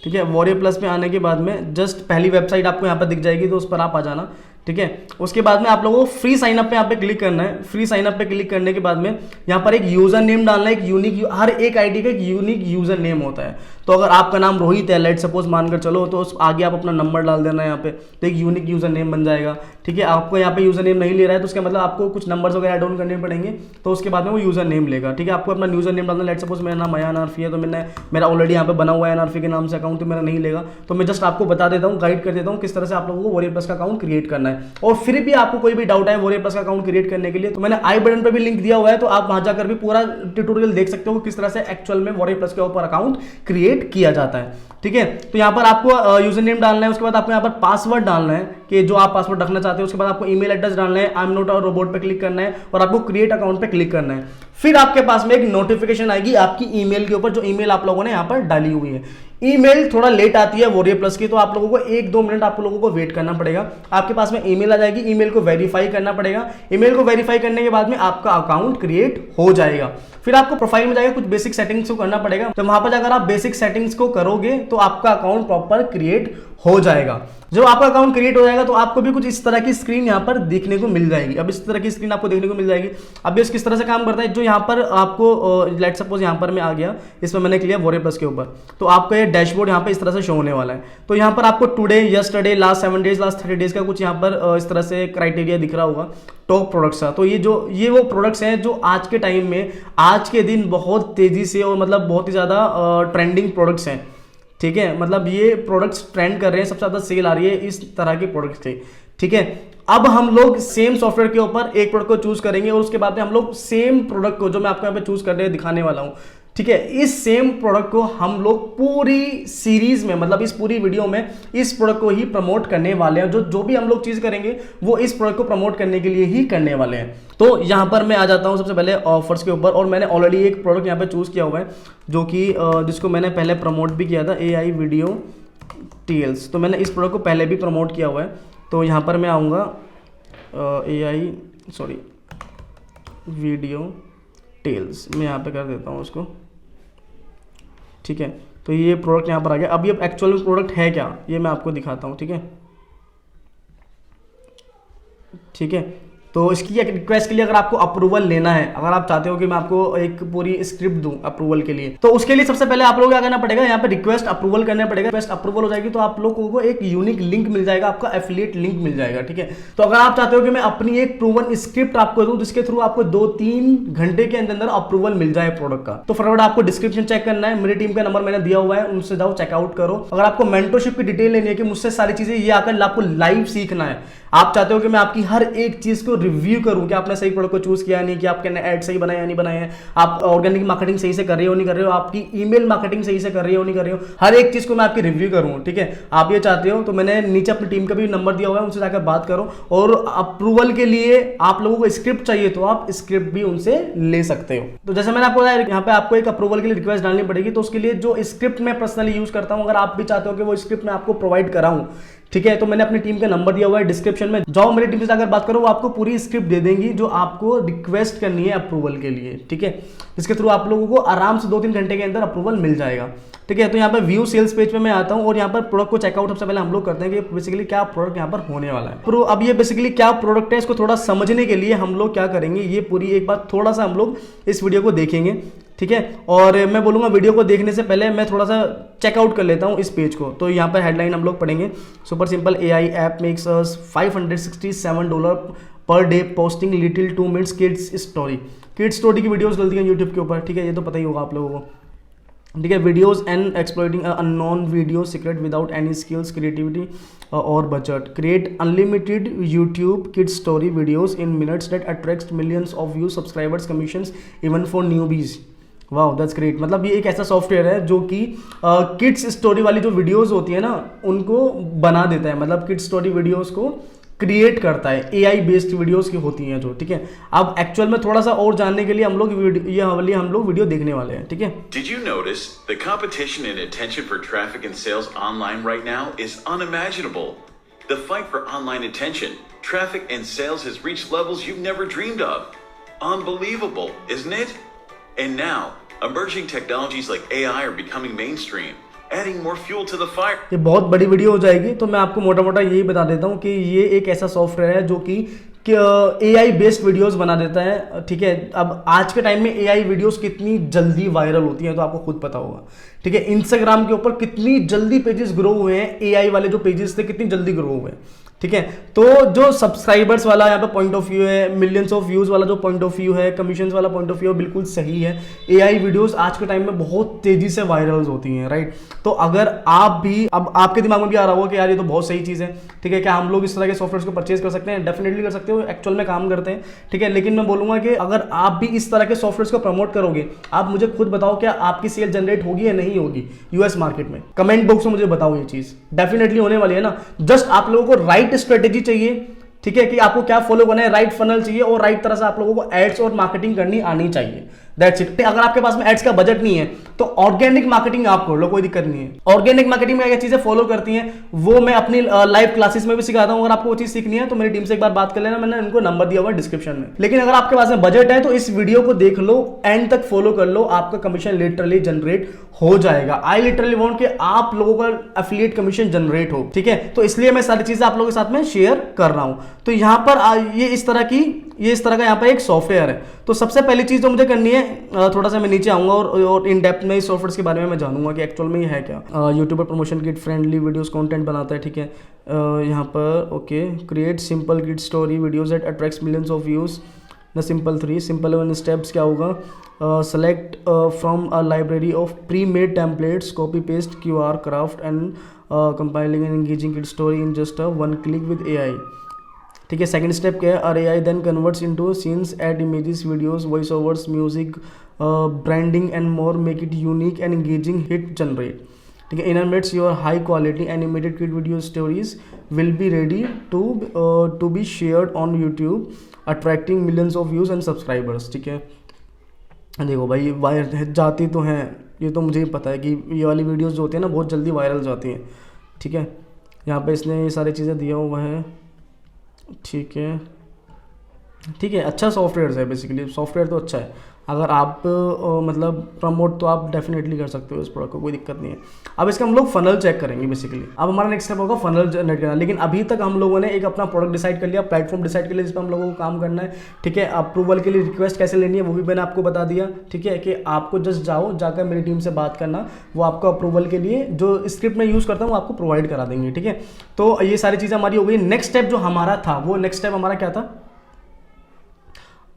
ठीक है। वॉरियर प्लस में आने के बाद में जस्ट पहली वेबसाइट आपको यहाँ पर दिख जाएगी, तो उस पर आप आ जाना, ठीक है। उसके बाद में आप लोगों को फ्री साइन अप पे यहाँ पे क्लिक करना है। फ्री साइन अप पे क्लिक करने के बाद में यहाँ पर एक यूजर नेम डालना है, एक यूनिक, हर एक आईडी का एक यूनिक यूजर नेम होता है। तो अगर आपका नाम रोहित है, लेट सपोज मानकर चलो, तो आगे आप अपना नंबर डाल देना है यहाँ पे, तो एक यूनिक यूजर नेम बन जाएगा। ठीक है, आपको यहाँ पे यूजर नेम नहीं ले रहा है तो उसका मतलब आपको कुछ नंबर्स वगैरह ऐड ऑन करने पड़ेंगे, तो उसके बाद में वो यूजर नेम लेगा। ठीक है, आपको अपना यूजर नेम डालना, लेट सपोज मेरा नाम अयान आरफी है, तो मेरा ऑलरेडी यहाँ पे बना हुआ है आरफी के नाम से अकाउंट, तो मेरा नहीं लेगा। तो मैं जस्ट आपको बता देता हूँ, गाइड कर देता हूँ किस तरह से आप लोगों को वॉरियर प्लस का अकाउंट क्रिएट करना है। और फिर भी आपको कोई भी डाउट है वॉरियर प्लस का अकाउंट क्रिएट करने के लिए, तो मैंने आई बटन पे भी लिंक दिया हुआ है, तो आप वहां जाकर भी पूरा ट्यूटोरियल देख सकते हो किस तरह से एक्चुअल में वॉरियर प्लस के ऊपर अकाउंट क्रिएट किया जाता है। ठीक है, तो यहाँ पर आपको यूजर नेम डालना है, उसके बाद आपको यहाँ पर पासवर्ड डालना है कि जो आप पासवर्ड रखना चाहते हो। उसके बाद आपको ईमेल एड्रेस डालना है, I am not a robot पे क्लिक करना है और आपको क्रिएट अकाउंट पे क्लिक करना है। फिर आपके पास में एक नोटिफिकेशन आएगी आपकी ईमेल के ऊपर, जो ईमेल आप लोगों ने यहाँ पर डाली हुई है। ईमेल थोड़ा लेट आती है वॉरियर प्लस की, तो आप लोगों को 1-2 मिनट आप लोगों को वेट करना पड़ेगा। आपके पास में ईमेल आ जाएगी, ईमेल को वेरीफाई करना पड़ेगा। ईमेल को वेरीफाई करने के बाद में आपका अकाउंट क्रिएट हो जाएगा। फिर आपको प्रोफाइल में जाकर कुछ बेसिक सेटिंग्स को करना पड़ेगा, तो वहां पर अगर आप बेसिक सेटिंग्स को करोगे तो आपका अकाउंट प्रॉपर क्रिएट हो जाएगा। जब आपका अकाउंट क्रिएट हो जाएगा तो आपको भी कुछ इस तरह की स्क्रीन यहाँ पर देखने को मिल जाएगी। अब इस तरह की स्क्रीन आपको देखने को मिल जाएगी। अब ये किस तरह से काम करता है, जो यहाँ पर आपको लेट सपोज यहाँ पर मैं आ गया, इसमें मैंने किया वॉरियर प्लस के ऊपर, तो आपका ये डैशबोर्ड यहाँ पे इस तरह से शो होने वाला है। तो यहाँ पर आपको today, yesterday, last 7 days, last 30 days का कुछ यहाँ पर इस तरह से क्राइटेरिया दिख रहा होगा टॉप प्रोडक्ट्स का। तो ये वो प्रोडक्ट्स हैं जो आज के टाइम में, आज के दिन बहुत तेजी से और मतलब बहुत ही ज़्यादा ट्रेंडिंग प्रोडक्ट्स हैं। ठीक है, मतलब ये प्रोडक्ट्स ट्रेंड कर रहे हैं, सबसे ज़्यादा सेल आ रही है इस तरह के प्रोडक्ट्स की। ठीक है, अब हम लोग सेम सॉफ्टवेयर के ऊपर एक प्रोडक्ट को चूज करेंगे और उसके बाद में हम लोग सेम प्रोडक्ट को, जो मैं आपको यहाँ पे चूज करने दिखाने वाला हूँ, ठीक है, इस सेम प्रोडक्ट को हम लोग पूरी सीरीज में, मतलब इस पूरी वीडियो में इस प्रोडक्ट को ही प्रमोट करने वाले हैं। जो भी हम लोग चीज करेंगे वो इस प्रोडक्ट को प्रमोट करने के लिए ही करने वाले हैं। तो यहां पर मैं आ जाता हूं सबसे पहले ऑफर्स के ऊपर, और मैंने ऑलरेडी एक प्रोडक्ट यहां पे चूज किया हुआ है जो कि जिसको मैंने पहले प्रमोट भी किया था, AI वीडियो टीएल्स। तो मैंने इस प्रोडक्ट को पहले भी प्रमोट किया हुआ है। तो यहां पर मैं आऊँगा वीडियो टेल्स, मैं यहाँ पे कर देता हूँ उसको। ठीक है, तो ये प्रोडक्ट यहाँ पर आ गया। अब ये एक्चुअल में प्रोडक्ट है क्या, ये मैं आपको दिखाता हूँ। ठीक है, ठीक है, तो इसकी एक रिक्वेस्ट के लिए अगर आपको अप्रूवल लेना है, अगर आप चाहते हो कि मैं आपको एक पूरी स्क्रिप्ट दूं अप्रूवल के लिए, तो उसके लिए सबसे पहले आप लोगों को क्या करना पड़ेगा, यहाँ पे रिक्वेस्ट अप्रूवल करना पड़ेगा। रिक्वेस्ट अप्रूवल हो जाएगी तो आप लोगों को एक यूनिक लिंक मिल जाएगा, आपका एफिलिएट लिंक मिल जाएगा। ठीक है, तो अगर आप चाहते हो कि मैं अपनी एक प्रूवन स्क्रिप्ट आपको दूं जिसके थ्रू आपको 2-3 घंटे के अंदर अप्रूवल मिल जाए प्रोडक्ट का, तो फटाफट आपको डिस्क्रिप्शन चेक करना है, मेरी टीम का नंबर मैंने दिया हुआ है, उनसे जाओ चेकआउट करो। अगर आपको मेंटरशिप की डिटेल लेनी है कि मुझसे सारी चीजें ये आकर आपको लाइव सीखना है, आप चाहते हो कि मैं आपकी हर एक चीज को रिव्यू करूं कि आपने सही प्रोडक्ट को चूज किया नहीं, कि आपके ऐड सही बनाए या नहीं बनाए हैं, आप ऑर्गेनिक मार्केटिंग सही से कर रहे हो नहीं कर रहे हो, आपकी ईमेल मार्केटिंग सही से कर रहे हो नहीं कर रहे हो, हर एक चीज को मैं आपकी रिव्यू करूं। ठीक है, आप ये चाहते हो तो मैंने नीचे अपनी टीम का भी नंबर दिया हुआ है, उनसे जाकर बात करो। और अप्रूवल के लिए आप लोगों को स्क्रिप्ट चाहिए तो आप स्क्रिप्ट भी उनसे ले सकते हो। तो जैसे मैंने आपको बताया, यहाँ पे आपको एक अप्रूवल के लिए रिक्वेस्ट डालनी पड़ेगी। तो उसके लिए जो स्क्रिप्ट मैं पर्सनली यूज करता हूँ, अगर आप भी चाहते हो कि वो स्क्रिप्ट मैं आपको प्रोवाइड कराऊं, ठीक है, तो मैंने अपनी टीम का नंबर दिया हुआ है डिस्क्रिप्शन में, जाओ मेरी टीम से जाकर बात करो, वो आपको पूरी स्क्रिप्ट दे देंगी जो आपको रिक्वेस्ट करनी है अप्रूवल के लिए। ठीक है, जिसके थ्रू आप लोगों को आराम से 2-3 घंटे के अंदर अप्रूवल मिल जाएगा। ठीक है, तो यहाँ पर व्यू सेल्स पेज पे मैं आता हूँ और यहाँ पर प्रोडक्ट को चेकआउट सबसे पहले हम लोग करते हैं कि बेसिकली क्या प्रोडक्ट यहाँ पर होने वाला है। तो अब ये बेसिकली क्या प्रोडक्ट है, इसको थोड़ा समझने के लिए हम लोग क्या करेंगे, ये पूरी एक बात थोड़ा सा हम लोग इस वीडियो को देखेंगे। ठीक है, और मैं बोलूँगा वीडियो को देखने से पहले मैं थोड़ा सा चेकआउट कर लेता हूँ इस पेज को। तो यहाँ पर हेडलाइन हम लोग पढ़ेंगे, super simple AI app makes us $567 per day posting little 2 minutes kids story. Kids story की वीडियोस डलती हैं यूट्यूब के ऊपर। ठीक है, ये तो पता ही होगा आप लोगों को। ठीक है, videos and exploiting unknown video secret without any skills, creativity और budget. Create unlimited YouTube kids story videos in minutes that attract millions of views, subscribers, commissions even for newbies. Wow, that's great. मतलब ये एक ऐसा software है जो कि kids story वाली जो वीडियोस होती है ना, उनको बना देता है, मतलब किड्स स्टोरी वीडियोस को क्रिएट करता है, AI बेस्ड वीडियोस की होती हैं जो। ठीक है, अब एक्चुअल में थोड़ा सा और जानने के लिए हम लोग वीडियो देखने वाले हैं। ठीक है, Did you notice the competition and attention for traffic and sales online right now is unimaginable? The fight for online attention, traffic and sales has reached levels you've never dreamed of. Unbelievable, isn't it? And now, emerging technologies like AI are becoming mainstream. adding more fuel to the fire. ये बहुत बड़ी video हो जाएगी, तो मैं आपको मोटा मोटा यही बता देता हूँ कि ये एक ऐसा सॉफ्टवेयर है जो कि AI बेस्ड वीडियोस बना देता है, ठीक है। अब आज के टाइम में AI वीडियोस कितनी जल्दी वायरल होती हैं तो आपको खुद पता होगा, ठीक है। इंस्टाग्राम के ऊपर कितनी जल्दी पेजेस ग्रो हुए हैं, AI वाले जो पेजेस थे कितनी जल्दी ग्रो हुए हैं, ठीक है। तो जो सब्सक्राइबर्स वाला यहाँ पे पॉइंट ऑफ व्यू है, मिलियंस ऑफ व्यूज वाला जो पॉइंट ऑफ व्यू है, कमीशन वाला पॉइंट ऑफ व्यू बिल्कुल सही है। AI वीडियोस आज के टाइम में बहुत तेजी से वायरल होती हैं, राइट। तो अगर आप भी, अब आपके दिमाग में भी आ रहा होगा कि यार ये तो बहुत सही चीज़ है, ठीक है, क्या हम लोग इस तरह के सॉफ्टवेयर को परचेज कर सकते हैं? डेफिनेटली कर सकते हो, एक्चुअल में काम करते हैं, ठीक है। लेकिन मैं बोलूंगा कि अगर आप भी इस तरह के सॉफ्टवेयर को प्रमोट करोगे, आप मुझे खुद बताओ क्या आपकी सेल जनरेट होगी या नहीं होगी यूएस मार्केट में? कमेंट बॉक्स में मुझे बताओ, ये चीज डेफिनेटली होने वाली है ना। जस्ट आप लोगों को राइट स्ट्रेटेजी चाहिए, ठीक है, कि आपको क्या फॉलो करना है, राइट फनल चाहिए और राइट तरह से आप लोगों को एड्स और मार्केटिंग करनी आनी चाहिए। That's it. अगर आपके पास में एड्स का बजट नहीं है तो ऑर्गेनिक मार्केटिंग आप कर लो, कोई दिक्कत नहीं है। ऑर्गेनिक मार्केटिंग में क्या चीजें फॉलो करती हैं वो मैं अपनी लाइव क्लासेस में भी सिखाता हूं। अगर आपको वो चीज सीखनी है तो मेरी टीम से एक बार बात कर लेना, मैंने उनको नंबर दिया हुआ है डिस्क्रिप्शन में। लेकिन अगर आपके पास में बजट है तो इस वीडियो को देख लो, एंड तक फॉलो कर लो, आपका कमीशन लिटरली जनरेट हो जाएगा। आई लिटरली वांट कि आप लोगों का एफिलिएट कमीशन जनरेट हो, ठीक है। तो इसलिए मैं सारी चीजें आप लोगों के साथ में शेयर कर रहा हूं। तो यहां पर ये इस तरह का यहाँ पर एक सॉफ्टवेयर है। तो सबसे पहली चीज जो मुझे करनी है, थोड़ा सा मैं नीचे आऊंगा और इन डेप्थ में इस सॉफ्टवेयर के बारे में मैं जानूंगा कि एक्चुअल में ये है क्या। YouTuber promotion kit friendly videos content बनाता है, ठीक है। यहाँ पर okay, create simple kit story videos that attracts millions of views. The simple 3 simple 1 steps क्या होगा? Select from a library of pre made templates, copy paste QR craft and compiling and engaging kit story in just 1 click with AI, ठीक है। Second step क्या है? और AI then converts into scenes, add images, videos, voice overs, music, branding and more, make it unique and engaging, hit generate, ठीक है। Inmates your high quality animated kid video stories will be ready to be shared on YouTube, attracting millions of views and subscribers, ठीक है। देखो भाई, viral जाती तो हैं, ये तो मुझे ही पता है कि ये वाली वीडियोस जो होती है ना बहुत जल्दी वायरल जाती हैं, ठीक है। यहाँ पे इसने ये सारी चीज़ें दिया हुआ है, ठीक है, ठीक है। अच्छा सॉफ्टवेयर है, बेसिकली सॉफ्टवेयर तो अच्छा है। अगर आप मतलब प्रमोट तो आप डेफिनेटली कर सकते हो इस प्रोडक्ट को, कोई दिक्कत नहीं है। अब इसका हम लोग फनल चेक करेंगे बेसिकली। अब हमारा नेक्स्ट स्टेप होगा फनल जनरेट करना। लेकिन अभी तक हम लोगों ने एक अपना प्रोडक्ट डिसाइड कर लिया, प्लेटफॉर्म डिसाइड कर लिया जिस पर हम लोगों को काम करना है, ठीक है। अप्रूवल के लिए रिक्वेस्ट कैसे लेनी है वो भी मैंने आपको बता दिया, ठीक है, कि आपको जस्ट जाकर मेरी टीम से बात करना, वो आपको अप्रूवल के लिए जो स्क्रिप्ट मैं यूज़ करता हूँ वो आपको प्रोवाइड करा देंगे, ठीक है। तो ये सारी चीज़ें हमारी हो गई। नेक्स्ट स्टेप जो हमारा था, वो नेक्स्ट स्टेप हमारा क्या था?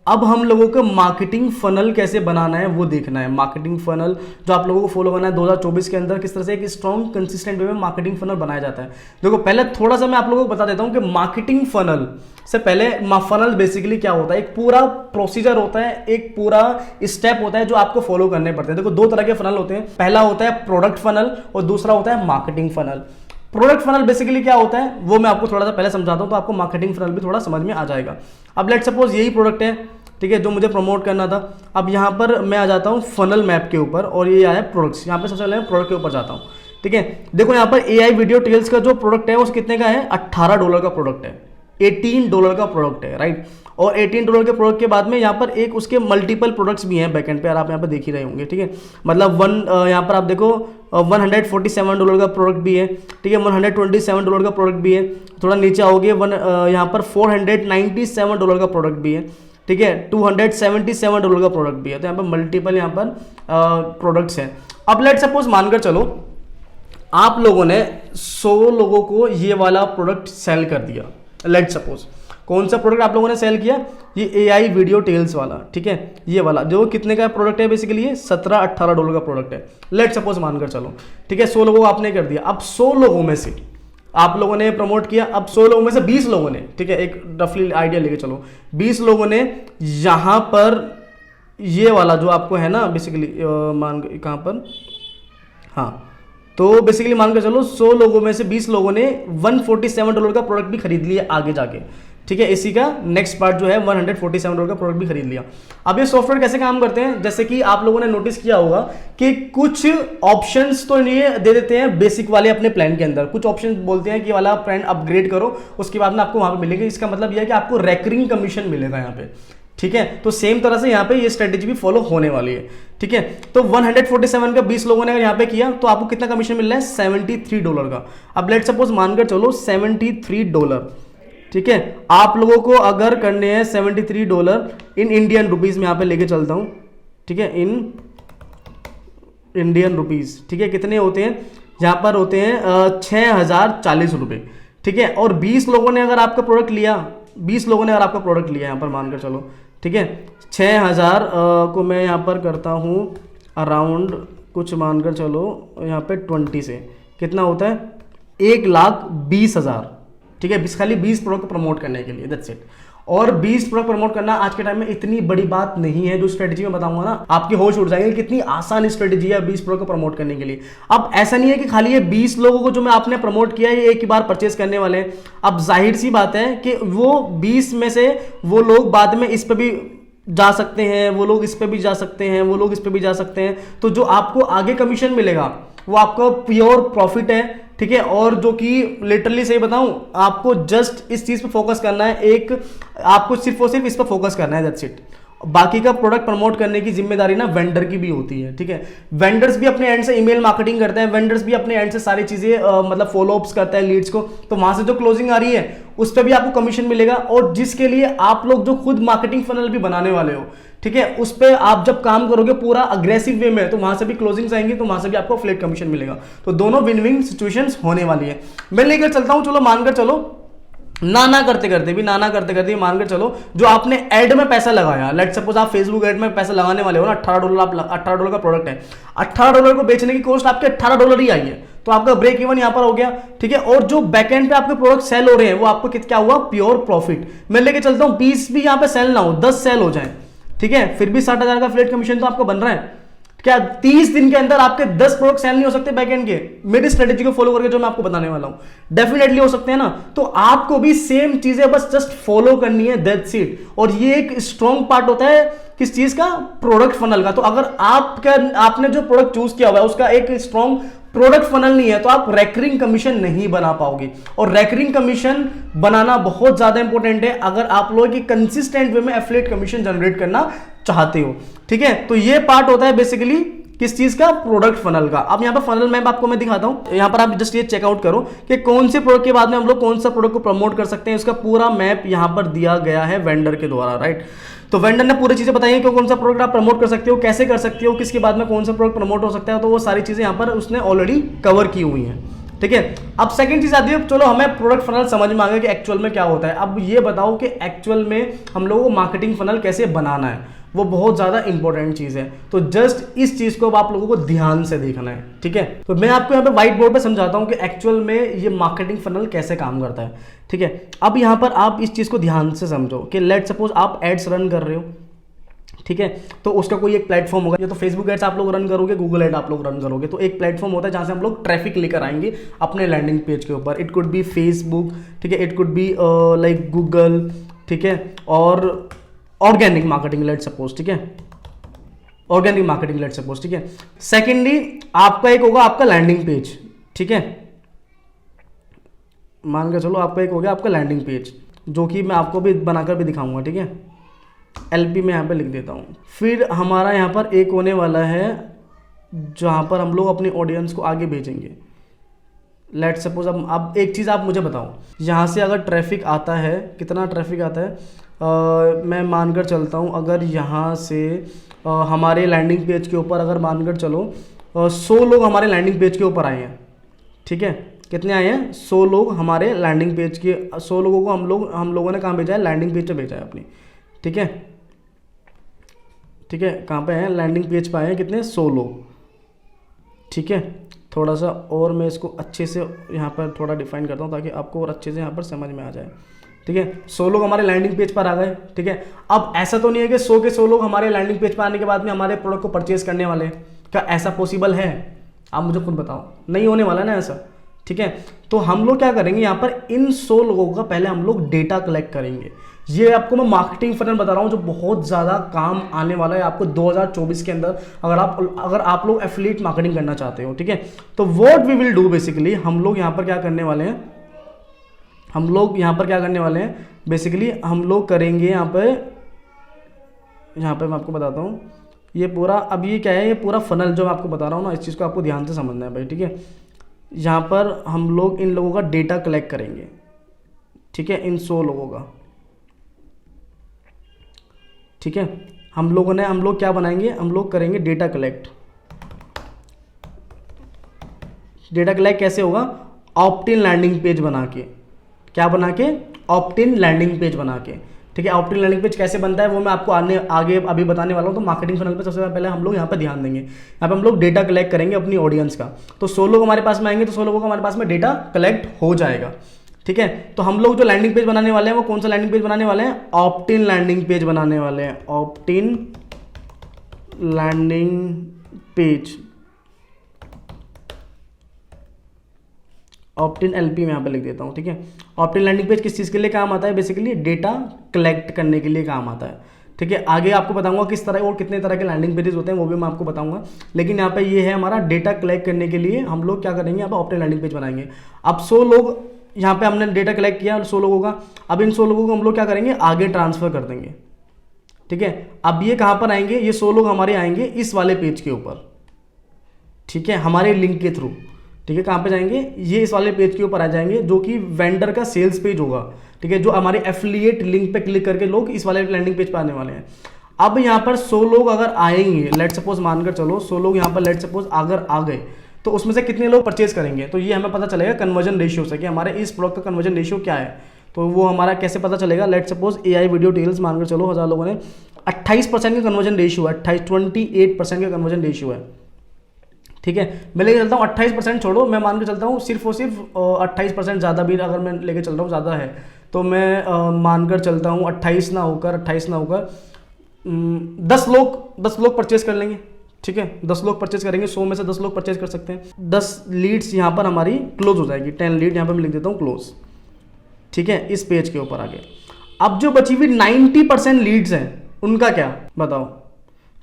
अब हम लोगों को मार्केटिंग फनल कैसे बनाना है वो देखना है। मार्केटिंग फनल जो आप लोगों को फॉलो करना है 2024 के अंदर, किस तरह से एक स्ट्रॉन्ग कंसिस्टेंट वे में मार्केटिंग फनल बनाया जाता है। देखो पहले थोड़ा सा मैं आप लोगों को बता देता हूं कि मार्केटिंग फनल से पहले फनल बेसिकली क्या होता है। एक पूरा प्रोसीजर होता है, एक पूरा स्टेप होता है जो आपको फॉलो करने पड़ते हैं। देखो दो तरह के फनल होते हैं, पहला होता है प्रोडक्ट फनल और दूसरा होता है marketing funnel. Product funnel basically क्या होता है वो मैं आपको थोड़ा सा पहले समझाता हूं, तो आपको मार्केटिंग फनल भी थोड़ा समझ में आ जाएगा। अब लेट सपोज यही प्रोडक्ट है, ठीक है, जो मुझे प्रमोट करना था। अब यहाँ पर मैं आ जाता हूँ फनल मैप के ऊपर और ये आया प्रोडक्ट्स। यहाँ पे सबसे पहले मैं प्रोडक्ट के ऊपर जाता हूँ, ठीक है। देखो यहाँ पर AI वीडियो टेल्स का जो प्रोडक्ट है वो कितने का है? $18 का प्रोडक्ट है, $18 का प्रोडक्ट है, राइट। और $18 के प्रोडक्ट के बाद में यहाँ पर एक उसके मल्टीपल प्रोडक्ट्स भी हैं बैकएंड पे, आप यहाँ पर देख ही रहे होंगे, ठीक है। मतलब यहाँ पर आप देखो $147 का प्रोडक्ट भी है, ठीक है, $127 का प्रोडक्ट भी है। थोड़ा नीचे आओगे यहाँ पर $497 का प्रोडक्ट भी है, ठीक है, $277 का प्रोडक्ट भी है। तो यहाँ पर मल्टीपल यहाँ पर प्रोडक्ट्स हैं। अब लेट सपोज मानकर चलो आप लोगों ने 100 लोगों को ये वाला प्रोडक्ट सेल कर दिया। लेट सपोज कौन सा प्रोडक्ट आप लोगों ने सेल किया? ये AI वीडियो टेल्स वाला, ठीक है, ये वाला जो कितने का प्रोडक्ट है? बेसिकली ये $17-18 का प्रोडक्ट है। लेट सपोज मानकर चलो, ठीक है, 100 लोगों को आपने कर दिया। अब 100 लोगों में से आप लोगों ने प्रमोट किया, अब 100 लोगों में से 20 लोगों ने, ठीक है, एक रफली आइडिया लेके चलो, 20 लोगों ने यहाँ पर ये वाला जो आपको है ना बेसिकली मान कहाँ पर, हाँ, तो बेसिकली मानकर चलो 100 लोगों में से 20 लोगों ने $147 का प्रोडक्ट भी खरीद लिया आगे जाके, ठीक है। इसी का नेक्स्ट पार्ट जो है $147 का प्रोडक्ट भी खरीद लिया। अब ये सॉफ्टवेयर कैसे काम करते हैं? जैसे कि आप लोगों ने नोटिस किया होगा कि कुछ ऑप्शंस तो ये दे देते हैं बेसिक वाले अपने प्लान के अंदर, कुछ ऑप्शंस बोलते हैं कि वाला प्लान अपग्रेड करो, उसके बाद में आपको वहां पे मिलेगा। इसका मतलब यह है कि आपको रेकरिंग कमीशन मिलेगा यहाँ पे, ठीक है, तो सेम तरह से यहाँ पे ये स्ट्रेटेजी भी फॉलो होने वाली है। ठीक है, तो 147 का 20 लोगों ने अगर यहाँ पे किया तो आपको कितना कमीशन मिल रहा है, $73 का। अब लेट सपोज मानकर चलो $73, ठीक है, आप लोगों को अगर करने हैं $73 इन इंडियन रुपीज में यहाँ पे लेके चलता हूँ। ठीक है, इन इंडियन रुपीज, ठीक है, कितने होते हैं यहाँ पर, होते हैं 6040 रुपये। ठीक है, और 20 लोगों ने अगर आपका प्रोडक्ट लिया, 20 लोगों ने अगर आपका प्रोडक्ट लिया यहाँ पर मानकर चलो, ठीक है, 6000 को मैं यहाँ पर करता हूँ अराउंड कुछ मानकर चलो यहाँ पे 20 से कितना होता है, 1,20,000। ठीक है, खाली 20 प्रोडक्ट को प्रमोट करने के लिए, दैट्स इट। और 20 प्रोडक्ट प्रमोट करना आज के टाइम में इतनी बड़ी बात नहीं है। जो स्ट्रेटेजी मैं बताऊंगा ना, आपके होश उड़ जाएंगे कितनी आसान स्ट्रेटेजी है 20 प्रोडक्ट को प्रमोट करने के लिए। अब ऐसा नहीं है कि खाली ये 20 लोगों को जो मैं आपने प्रमोट किया है ये एक ही बार परचेस करने वाले हैं। अब जाहिर सी बात है कि वो 20 में से वो लोग बाद में इस पर भी जा सकते हैं, वो लोग इस पे भी जा सकते हैं, वो लोग इस पे भी जा सकते हैं। तो जो आपको आगे कमीशन मिलेगा वो आपका प्योर प्रॉफिट है। ठीक है, और जो कि लिटरली सही बताऊं, आपको जस्ट इस चीज पे फोकस करना है, एक आपको सिर्फ और सिर्फ इस पे फोकस करना है, दैट्स इट। बाकी का प्रोडक्ट प्रमोट करने की जिम्मेदारी ना वेंडर की भी होती है। ठीक है, वेंडर्स भी अपने एंड से ईमेल मार्केटिंग करते हैं, वेंडर्स भी अपने एंड से सारी चीजें मतलब फॉलो अप्स करते हैं लीड्स को, तो वहां से जो क्लोजिंग आ रही है उस पर भी आपको कमीशन मिलेगा। और जिसके लिए आप लोग जो खुद मार्केटिंग फनल भी बनाने वाले हो, ठीक है, उस पर आप जब काम करोगे पूरा अग्रेसिव वे में, तो वहां से भी क्लोजिंग्स आएंगी, तो वहां से भी आपको फ्लैट कमीशन मिलेगा। तो दोनों विन विन सिचुएशंस होने वाली है। मैं लेकर चलता हूं, चलो मानकर चलो ना करते करते मानकर चलो जो आपने ऐड में पैसा लगाया, लेट सपोज आप फेसबुक ऐड में पैसा लगाने वाले हो ना, $18 का प्रोडक्ट है, $18 को बेचने की कॉस्ट आपके $18 ही आई है, तो आपका ब्रेक इवन यहां पर हो गया। ठीक है, और जो बैकएंड पे आपके प्रोडक्ट सेल हो रहे हैं वो आपको क्या हुआ, प्योर प्रॉफिट। मैं लेके चलता हूं 20 भी यहां पे सेल ना हो, 10 सेल हो जाए, ठीक है, फिर भी 60,000 का फ्लैट कमीशन तो आपको बन रहा है। क्या 30 दिन के अंदर आपके 10 प्रोडक्ट सेल नहीं हो सकते बैकएंड के, मेरी स्ट्रेटेजी को फॉलो करके जो मैं आपको बताने वाला हूं? डेफिनेटली हो सकते हैं ना। तो आपको भी सेम चीजें बस जस्ट फॉलो करनी है, दैट्स इट। और ये एक स्ट्रॉन्ग पार्ट होता है किस चीज का, प्रोडक्ट फनल का। तो अगर आपने जो प्रोडक्ट चूज किया हुआ है उसका एक स्ट्रॉन्ग प्रोडक्ट फनल नहीं है, तो आप रेकरिंग कमीशन नहीं बना पाओगे। और रेकरिंग कमीशन बनाना बहुत ज्यादा इंपॉर्टेंट है अगर आप लोग की कंसिस्टेंट वे में एफिलिएट कमीशन जनरेट करना चाहते हो। ठीक है, तो ये पार्ट होता है बेसिकली किस चीज का, प्रोडक्ट फनल का। अब यहाँ पर फनल मैप आपको मैं दिखाता हूं, यहाँ पर आप जस्ट ये चेकआउट करो कि कौन से प्रोडक्ट के बाद में हम लोग कौन सा प्रोडक्ट को प्रमोट कर सकते हैं। उसका पूरा मैप यहाँ पर दिया गया है वेंडर के द्वारा, राइट। तो वेंडर ने पूरी चीजें बताई है कि कौन सा प्रोडक्ट आप प्रमोट कर सकते हो, कैसे कर सकते हो, किसके बाद में कौन सा प्रोडक्ट प्रमोट हो सकता है, तो वो सारी चीजें यहाँ पर उसने ऑलरेडी कवर की हुई हैं। ठीक है, अब सेकंड चीज आती है, चलो हमें प्रोडक्ट फनल समझ में आ गया कि एक्चुअल में क्या होता है। अब ये बताओ कि एक्चुअल में हम लोगों को मार्केटिंग फनल कैसे बनाना है, वो बहुत ज्यादा इंपॉर्टेंट चीज है। तो जस्ट इस चीज को अब आप लोगों को ध्यान से देखना है। ठीक है, तो मैं आपको यहाँ पे व्हाइट बोर्ड पे समझाता हूँ कि एक्चुअल में ये मार्केटिंग फनल कैसे काम करता है। ठीक है, अब यहाँ पर आप इस चीज को ध्यान से समझो कि लेट सपोज आप एड्स रन कर रहे हो, ठीक है, तो उसका कोई एक प्लेटफॉर्म होगा, या तो फेसबुक एड्स आप लोग रन करोगे, गूगल एड आप लोग रन करोगे, तो एक प्लेटफॉर्म होता है जहां से हम लोग ट्रैफिक लेकर आएंगे अपने लैंडिंग पेज के ऊपर। इट कुड बी फेसबुक, ठीक है, it could be like Google, ठीक है, और ऑर्गेनिक मार्केटिंग लेट सपोज, ठीक है, ऑर्गेनिक मार्केटिंग लेट सपोज, ठीक है। सेकेंडली आपका एक होगा आपका लैंडिंग पेज, ठीक है, मान के चलो आपका एक हो गया आपका लैंडिंग पेज, जो कि मैं आपको भी बनाकर भी दिखाऊंगा। ठीक है, LP में यहाँ पे लिख देता हूँ। फिर हमारा यहाँ पर एक होने वाला है जहाँ पर हम लोग अपनी ऑडियंस को आगे भेजेंगे। लेट सपोज अब एक चीज़ आप मुझे बताओ, यहाँ से अगर ट्रैफिक आता है, कितना ट्रैफिक आता है, मैं मानकर चलता हूँ अगर यहाँ से हमारे लैंडिंग पेज के ऊपर अगर मानकर चलो 100 लोग हमारे लैंडिंग पेज के ऊपर आए हैं। ठीक है, कितने आए हैं, 100 लोग हमारे लैंडिंग पेज के, 100 लोगों को हम लोगों ने कहाँ भेजा है, लैंडिंग पेज पे भेजा है अपनी। ठीक है, ठीक है, कहाँ पे हैं, लैंडिंग पेज पे आए हैं कितने, 100 लोग। ठीक है, थोड़ा सा और मैं इसको अच्छे से यहाँ पर थोड़ा डिफाइन करता हूँ ताकि आपको और अच्छे से यहाँ पर समझ में आ जाए। ठीक है, 100 लोग हमारे लैंडिंग पेज पर आ गए। ठीक है, अब ऐसा तो नहीं है कि 100 के 100 लोग हमारे लैंडिंग पेज पर आने के बाद में हमारे प्रोडक्ट को परचेज करने वाले हैं। क्या ऐसा पॉसिबल है? आप मुझे खुद बताओ, नहीं होने वाला ना ऐसा। ठीक है, तो हम लोग क्या करेंगे, यहाँ पर इन 100 लोगों का पहले हम लोग डेटा कलेक्ट करेंगे। ये आपको मैं मार्केटिंग फनल बता रहा हूँ जो बहुत ज़्यादा काम आने वाला है आपको 2024 के अंदर, अगर आप लोग एफिलिएट मार्केटिंग करना चाहते हो। ठीक है, तो what we will do basically, हम लोग यहाँ पर क्या करने वाले हैं, बेसिकली हम लोग करेंगे यहाँ पर यहाँ पे मैं आपको बताता हूँ, ये पूरा, अब ये क्या है, ये पूरा फनल जो मैं आपको बता रहा हूँ ना, इस चीज़ को आपको ध्यान से समझना है भाई, ठीक है। यहाँ पर हम लोग इन लोगों का डेटा कलेक्ट करेंगे, ठीक है, इन 100 लोगों का, ठीक है। हम लोग क्या बनाएंगे, हम लोग करेंगे डेटा कलेक्ट। डेटा कलेक्ट कैसे होगा, ऑप्ट इन लैंडिंग पेज बना के, क्या बना के, ऑप्ट इन लैंडिंग पेज बना के, ठीक है। ऑप्ट इन लैंडिंग पेज कैसे बनता है वो मैं आपको आगे अभी बताने वाला हूँ। तो मार्केटिंग फनल पे सबसे पहले हम लोग यहाँ पे ध्यान देंगे, यहाँ पे हम लोग डेटा कलेक्ट करेंगे अपनी ऑडियंस का। तो 100 लोग हमारे पास में आएंगे, तो 100 लोगों का हमारे पास में डेटा कलेक्ट हो जाएगा, ठीक है। तो हम लोग जो लैंडिंग पेज बनाने वाले हैं वो कौन सा लैंडिंग पेज बनाने वाले हैं, ऑप्ट इन लैंडिंग पेज बनाने वाले हैं, opt in landing page, opt in LP में यहाँ पे लिख देता हूँ, ठीक है। ऑप्ट इन लैंडिंग पेज किस चीज़ के लिए काम आता है, बेसिकली डेटा कलेक्ट करने के लिए काम आता है, ठीक है। आगे आपको बताऊंगा किस तरह और कितने तरह के लैंडिंग पेजेस होते हैं वो भी मैं आपको बताऊंगा, लेकिन यहाँ पे ये है हमारा डेटा कलेक्ट करने के लिए हम लोग क्या करेंगे, यहाँ पे ऑप्ट इन लैंडिंग पेज बनाएंगे। अब 100 लोग यहाँ पे हमने डेटा कलेक्ट किया 100 लोगों का, अब इन 100 लोगों को हम लोग क्या करेंगे, आगे ट्रांसफर कर देंगे, ठीक है। अब ये कहाँ पर आएंगे, ये 100 लोग हमारे आएंगे इस वाले पेज के ऊपर, ठीक है, हमारे लिंक के थ्रू, ठीक है। कहाँ पे जाएंगे, ये इस वाले पेज के ऊपर आ जाएंगे जो कि वेंडर का सेल्स पेज होगा, ठीक है, जो हमारे एफिलिएट लिंक पे क्लिक करके लोग इस वाले लैंडिंग पेज पे आने वाले हैं। अब यहाँ पर 100 लोग अगर आएंगे, लेट सपोज मानकर चलो 100 लोग यहाँ पर लेट सपोज अगर आ गए, तो उसमें से कितने लोग परचेज करेंगे, तो ये हमें पता चलेगा कन्वर्जन रेशियो से कि हमारे इस प्रोडक्ट का कन्वर्जन रेशियो क्या है। तो वो हमारा कैसे पता चलेगा, let suppose AI video tales मानकर चलो 1000 लोगों ने 28% का कन्वर्जन रेशियो है, 28% का कन्वर्जन रेशियो है, ठीक है। मैं लेके चलता हूँ 28% छोड़ो, मैं मान के चलता हूँ सिर्फ और सिर्फ 28%, ज़्यादा भी अगर मैं लेके चल रहा हूँ ज़्यादा है तो मैं मानकर चलता हूँ 28 ना होकर 10 लोग परचेज कर लेंगे, ठीक है। 10 लोग परचेज करेंगे, 100 में से 10 लोग परचेज कर सकते हैं। 10 लीड्स यहाँ पर हमारी क्लोज हो जाएगी, 10 लीड यहाँ पर मैं लिख देता हूँ क्लोज, ठीक है, इस पेज के ऊपर आगे। अब जो बची हुई 90% लीड्स हैं उनका क्या बताओ,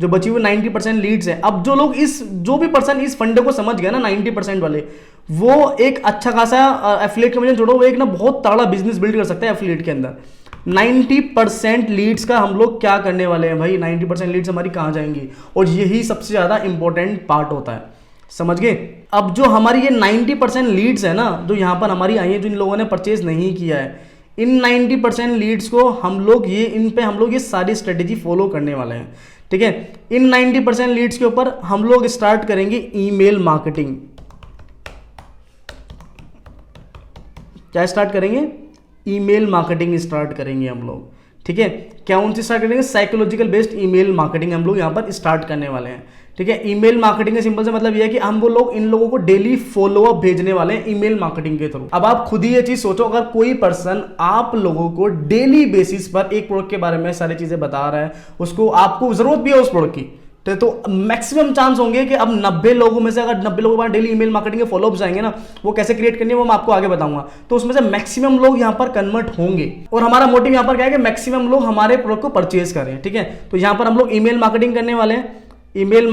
जो बची हुई 90% लीड्स हैं, अब जो भी पर्सन इस फंडे को समझ गया ना 90% वाले, वो एक अच्छा खासा एफिलिएट कमीशन जोड़ो, वो एक ना बहुत तगड़ा बिजनेस बिल्ड कर सकता है एफिलिएट के अंदर। 90% लीड्स का हम लोग क्या करने वाले हैं भाई, 90% लीड्स हमारी कहाँ जाएंगी, और यही सबसे ज़्यादा इंपॉर्टेंट पार्ट होता है, समझ गए। अब जो हमारी ये 90% लीड्स है ना, जो यहाँ पर हमारी आई है, जो इन लोगों ने परचेज नहीं किया है, इन 90% लीड्स को हम लोग ये सारी स्ट्रेटेजी फॉलो करने वाले हैं, ठीक है। इन 90% लीड्स के ऊपर हम लोग स्टार्ट करेंगे ईमेल मार्केटिंग। क्या स्टार्ट करेंगे, ईमेल मार्केटिंग स्टार्ट करेंगे हम लोग, ठीक है। क्या उनसे स्टार्ट करेंगे, साइकोलॉजिकल बेस्ड ईमेल मार्केटिंग हम लोग यहाँ पर स्टार्ट करने वाले हैं, ठीक है। ईमेल मार्केटिंग का सिंपल से मतलब यह है कि हम इन लोगों को डेली फॉलोअप भेजने वाले हैं ईमेल मार्केटिंग के थ्रू। अब आप खुद ही ये चीज सोचो, अगर कोई पर्सन आप लोगों को डेली बेसिस पर एक प्रोडक्ट के बारे में सारी चीजें बता रहा है, उसको आपको जरूरत भी है उस प्रोडक्ट की, तो मैक्सिमम चांस होंगे कि अब 90 लोगों में से अगर 90 लोगों के पास डेली ईमेल मार्केटिंग के फॉलोअप्स जाएंगे ना, वो कैसे क्रिएट करनी है वो मैं आपको आगे बताऊंगा। तो उसमें से मैक्सिमम लोग यहाँ पर कन्वर्ट होंगे, और हमारा मोटिव यहाँ पर क्या है कि मैक्सिमम लोग हमारे प्रोडक्ट को परचेज करें, ठीक है। तो यहाँ पर हम लोग ईमेल मार्केटिंग करने वाले हैं। ईमेल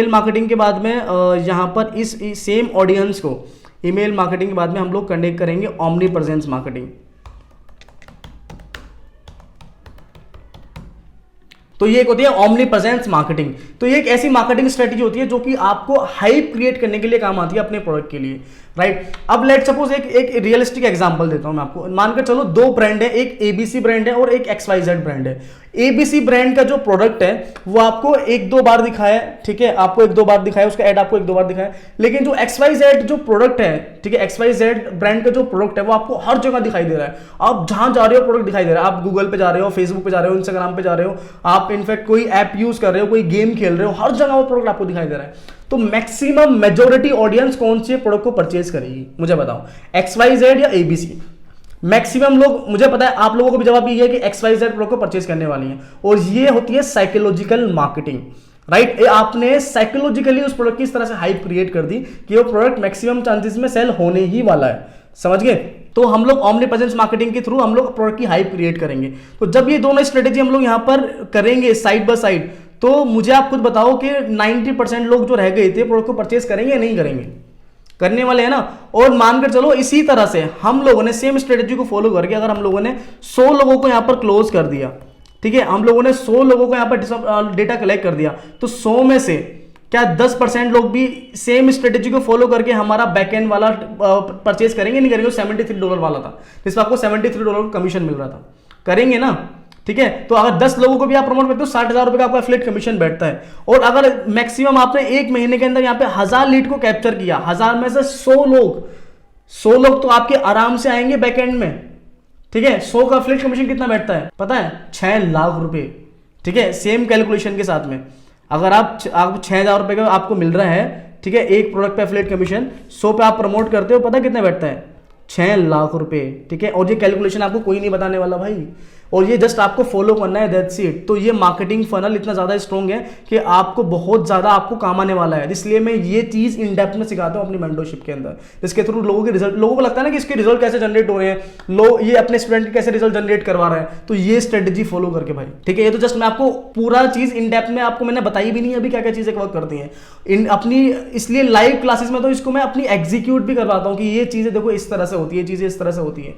मार्केटिंग के बाद में यहाँ पर इस सेम ऑडियंस को ईमेल मार्केटिंग के बाद में हम लोग कंडक्ट करेंगे ओमनी प्रेजेंस मार्केटिंग। तो ये एक होती है ओमनी प्रेजेंस मार्केटिंग। तो ये एक ऐसी मार्केटिंग स्ट्रेटेजी होती है जो कि आपको हाइप क्रिएट करने के लिए काम आती है अपने प्रोडक्ट के लिए, राइट। अब लेट सपोज एक रियलिस्टिक एग्जांपल देता हूं मैं आपको। मानकर चलो 2 ब्रांड है, एक ABC ब्रांड है और एक XYZ ब्रांड है। ABC ब्रांड का जो प्रोडक्ट है वो आपको 1-2 बार दिखाया, ठीक है, आपको 1-2 बार दिखाया, उसका एड आपको 1-2 बार दिखाया। लेकिन जो XYZ जो प्रोडक्ट है, ठीक है, XYZ ब्रांड का जो प्रोडक्ट है वो आपको हर जगह दिखाई दे रहा है। आप जहां जा रहे हो प्रोडक्ट दिखाई दे रहा है। आप गूगल पे जा रहे हो, फेसबुक पे जा रहे हो, इंस्टाग्राम पे जा रहे हो, आप इनफैक्ट कोई ऐप यूज कर रहे हो, कोई गेम खेल रहे हो, हर जगह वो प्रोडक्ट आपको दिखाई दे रहा है। तो मैक्सिमम मेजॉरिटी ऑडियंस कौन से प्रोडक्ट को परचेज करेगी, मुझे बताओ, XYZ या ABC? मैक्सिमम लोग, मुझे पता है आप लोगों को भी जवाब ये है कि XYZ प्रोडक्ट को परचेज करने वाली है। और ये होती है साइकोलॉजिकल मार्केटिंग, राइट। आपने साइकोलॉजिकली उस प्रोडक्ट की इस तरह से हाइप क्रिएट कर दी कि वो प्रोडक्ट मैक्सिमम चांसेस में सेल होने ही वाला है, समझ गए। तो हम लोग ओमनी प्रेजेंस मार्केटिंग के थ्रू हम लोग प्रोडक्ट की हाइप क्रिएट करेंगे। तो जब ये दोनों स्ट्रेटेजी हम लोग यहां पर करेंगे साइड बाय साइड, तो मुझे आप खुद बताओ कि 90% लोग जो रह गए थे प्रोडक्ट को परचेज करेंगे या नहीं करेंगे? करने वाले हैं ना। और मानकर चलो इसी तरह से हम लोगों ने सेम स्ट्रेटेजी को फॉलो करके अगर हम लोगों ने 100 लोगों को यहां पर क्लोज कर दिया, ठीक है, हम लोगों ने 100 लोगों को यहाँ पर डेटा कलेक्ट कर दिया, तो 100 में से क्या 10% लोग भी सेम स्ट्रेटेजी को फॉलो करके हमारा बैकएंड वाला परचेज करेंगे? नहीं करेंगे। $73 वाला था जिसमें आपको $73 का कमीशन मिल रहा था, करेंगे ना? ठीक है, तो अगर 10 लोगों को भी आप प्रमोट करते हो, 60,000 रुपए का आपका एफिलिएट कमीशन बैठता है। और अगर मैक्सिमम आपने एक महीने के अंदर यहाँ पे 1000 लीड को कैप्चर किया, 1000 में से 100 लोग तो आपके आराम से आएंगे बैकएंड में। ठीक है, 100 का एफिलिएट कमीशन कितना बैठता है पता है? 6 लाख रुपए। ठीक है, सेम कैलकुलेशन के साथ में अगर आप 6,000 रुपए का आपको मिल रहा है, ठीक है, एक प्रोडक्ट पे एफिलिएट कमीशन, 100 पे आप प्रमोट करते हो, पता कितना बैठता है? 6 लाख रुपए। ठीक है, और ये कैलकुलेशन आपको कोई नहीं बताने वाला भाई, और ये जस्ट आपको फॉलो करना है, दैट्स इट। तो ये मार्केटिंग फनल इतना ज्यादा स्ट्रॉन्ग है कि आपको बहुत ज्यादा आपको काम आने वाला है, इसलिए मैं ये चीज इन डेप्थ में सिखाता हूं अपनी मेंटरशिप के अंदर, जिसके थ्रू लोगों के रिजल्ट, लोगों को लगता है ना कि इसके रिजल्ट कैसे जनरेट हो रहे हैं, लोग ये अपने स्टूडेंट के कैसे रिजल्ट जनरेट करवा रहे हैं, तो ये स्ट्रेटेजी फॉलो करके भाई। ठीक है, ये तो जस्ट मैं आपको पूरा चीज इन डेप्थ में आपको मैंने बताई भी नहीं अभी क्या क्या चीजें वर्क करती हैं इन अपनी, इसलिए लाइव क्लासेस में तो इसको मैं अपनी एग्जीक्यूट भी करवाता हूं कि ये चीजें देखो इस तरह से होती है, चीजें इस तरह से होती है,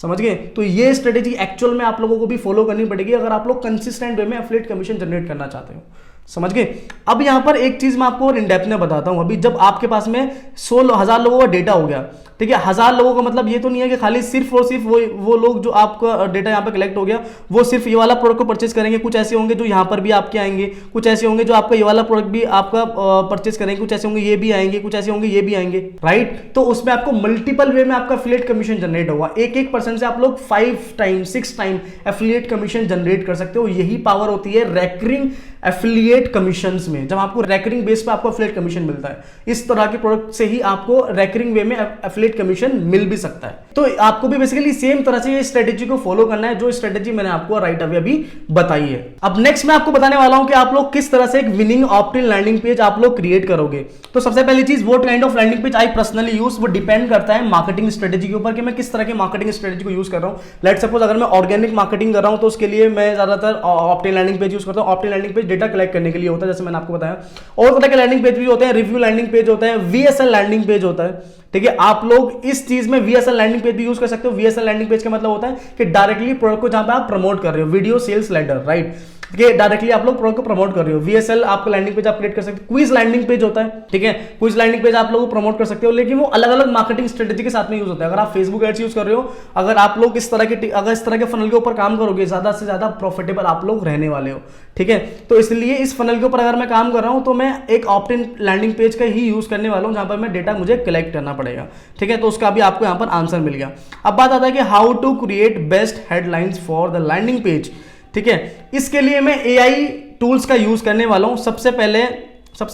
समझ गए? तो ये स्ट्रेटेजी एक्चुअल में आप लोगों को भी फॉलो करनी पड़ेगी अगर आप लोग कंसिस्टेंट वे में एफिलिएट कमीशन जनरेट करना चाहते हो, समझ गए? अब यहां पर एक चीज मैं आपको और इन डेप्थ में बताता हूं। अभी जब आपके पास में 16,000 लोगों का डेटा हो गया, ठीक है, 1000 लोगों का मतलब ये तो नहीं है कि खाली सिर्फ और सिर्फ वो लोग जो आपका डेटा यहाँ पे कलेक्ट हो गया वो सिर्फ ये वाला प्रोडक्ट को परचेज करेंगे। कुछ ऐसे होंगे जो यहाँ पर भी आपके आएंगे, कुछ ऐसे होंगे जो आपका ये वाला प्रोडक्ट भी आपका परचेज करेंगे, कुछ ऐसे होंगे ये भी आएंगे, कुछ ऐसे होंगे ये भी आएंगे, राइट? तो उसमें आपको मल्टीपल वे में आपका एफिलिएट कमीशन जनरेट होगा। 1% से आप लोग 5 time 6 time affiliate commission generate कर सकते हो। यही पावर होती है रैकरिंग एफिलिएट कमीशंस में, जब आपको रैकरिंग बेस पे आपको एफिलिएट कमीशन मिलता है। इस तरह के प्रोडक्ट से ही आपको रैकरिंग वे में एफिलिएट कमीशन मिल भी सकता है। तो आपको भी बेसिकली सेम तरह से ये स्ट्रेटेजी को फॉलो करना है जो स्ट्रेटेजी मैंने आपको राइट अवे अभी बताई है। अब नेक्स्ट मैं आपको बताने वाला हूं कि आप लोग किस तरह से एक विनिंग ऑप्ट-इन लैंडिंग पेज आप लोग क्रिएट करोगे। तो सबसे पहली चीज, what kind of landing page I personally use, वो डिपेंड करता है मार्केटिंग स्ट्रेटेजी के ऊपर कि मैं किस तरह की मार्केटिंग स्ट्रेटेजी को यूज कर रहा हूं। लेट सपोज अगर मैं ऑर्गेनिक मार्केटिंग कर रहा हूं तो उसके लिए मैं ज्यादातर ऑप्ट-इन लैंडिंग पेज यूज करता हूं। Opt-in landing page data collect करने के लिए होता है, जैसे मैंने आपको बताया। और तरह के लैंडिंग पेज भी होते हैं, रिव्यू लैंडिंग पेज होता है, वीएसएल लैंडिंग पेज होता है। ठीक है, आप लोग इस चीज में वीएसएल लैंडिंग पेज भी यूज कर सकते हो। वीएसएल लैंडिंग पेज का मतलब होता है कि डायरेक्टली प्रोडक्ट को जहां पे आप प्रमोट कर रहे हो, वीडियो सेल्स लेटर, राइट, कि डायरेक्टली आप लोग प्रोडक्ट को प्रमोट कर रहे हो। वीएसएल आपका लैंडिंग पेज आप क्रिएट कर सकते हो। क्विज लैंडिंग पेज होता है, ठीक है, क्विज लैंडिंग पेज आप लोग प्रमोट कर सकते हो, लेकिन वो अलग अलग मार्केटिंग स्ट्रेटेजी के साथ में यूज होता है। अगर आप फेसबुक एड्स यूज कर रहे हो, अगर आप लोग इस तरह के फनल के ऊपर काम करोगे, ज्यादा से ज्यादा प्रॉफिटेबल आप लोग रहने वाले हो। ठीक है, तो इसलिए इस फनल के ऊपर अगर मैं काम कर रहा हूं तो मैं एक ऑप्ट इन लैंडिंग पेज का ही यूज करने वाला हूं, जहां पर मैं डेटा मुझे कलेक्ट करना पड़ेगा। ठीक है, तो उसका भी आपको यहां पर आंसर मिल गया। अब बात आता है कि how to create best headlines for the landing page. ठीक है, इसके लिए मैं एआई टूल्स का यूज करने वाला हूं। सबसे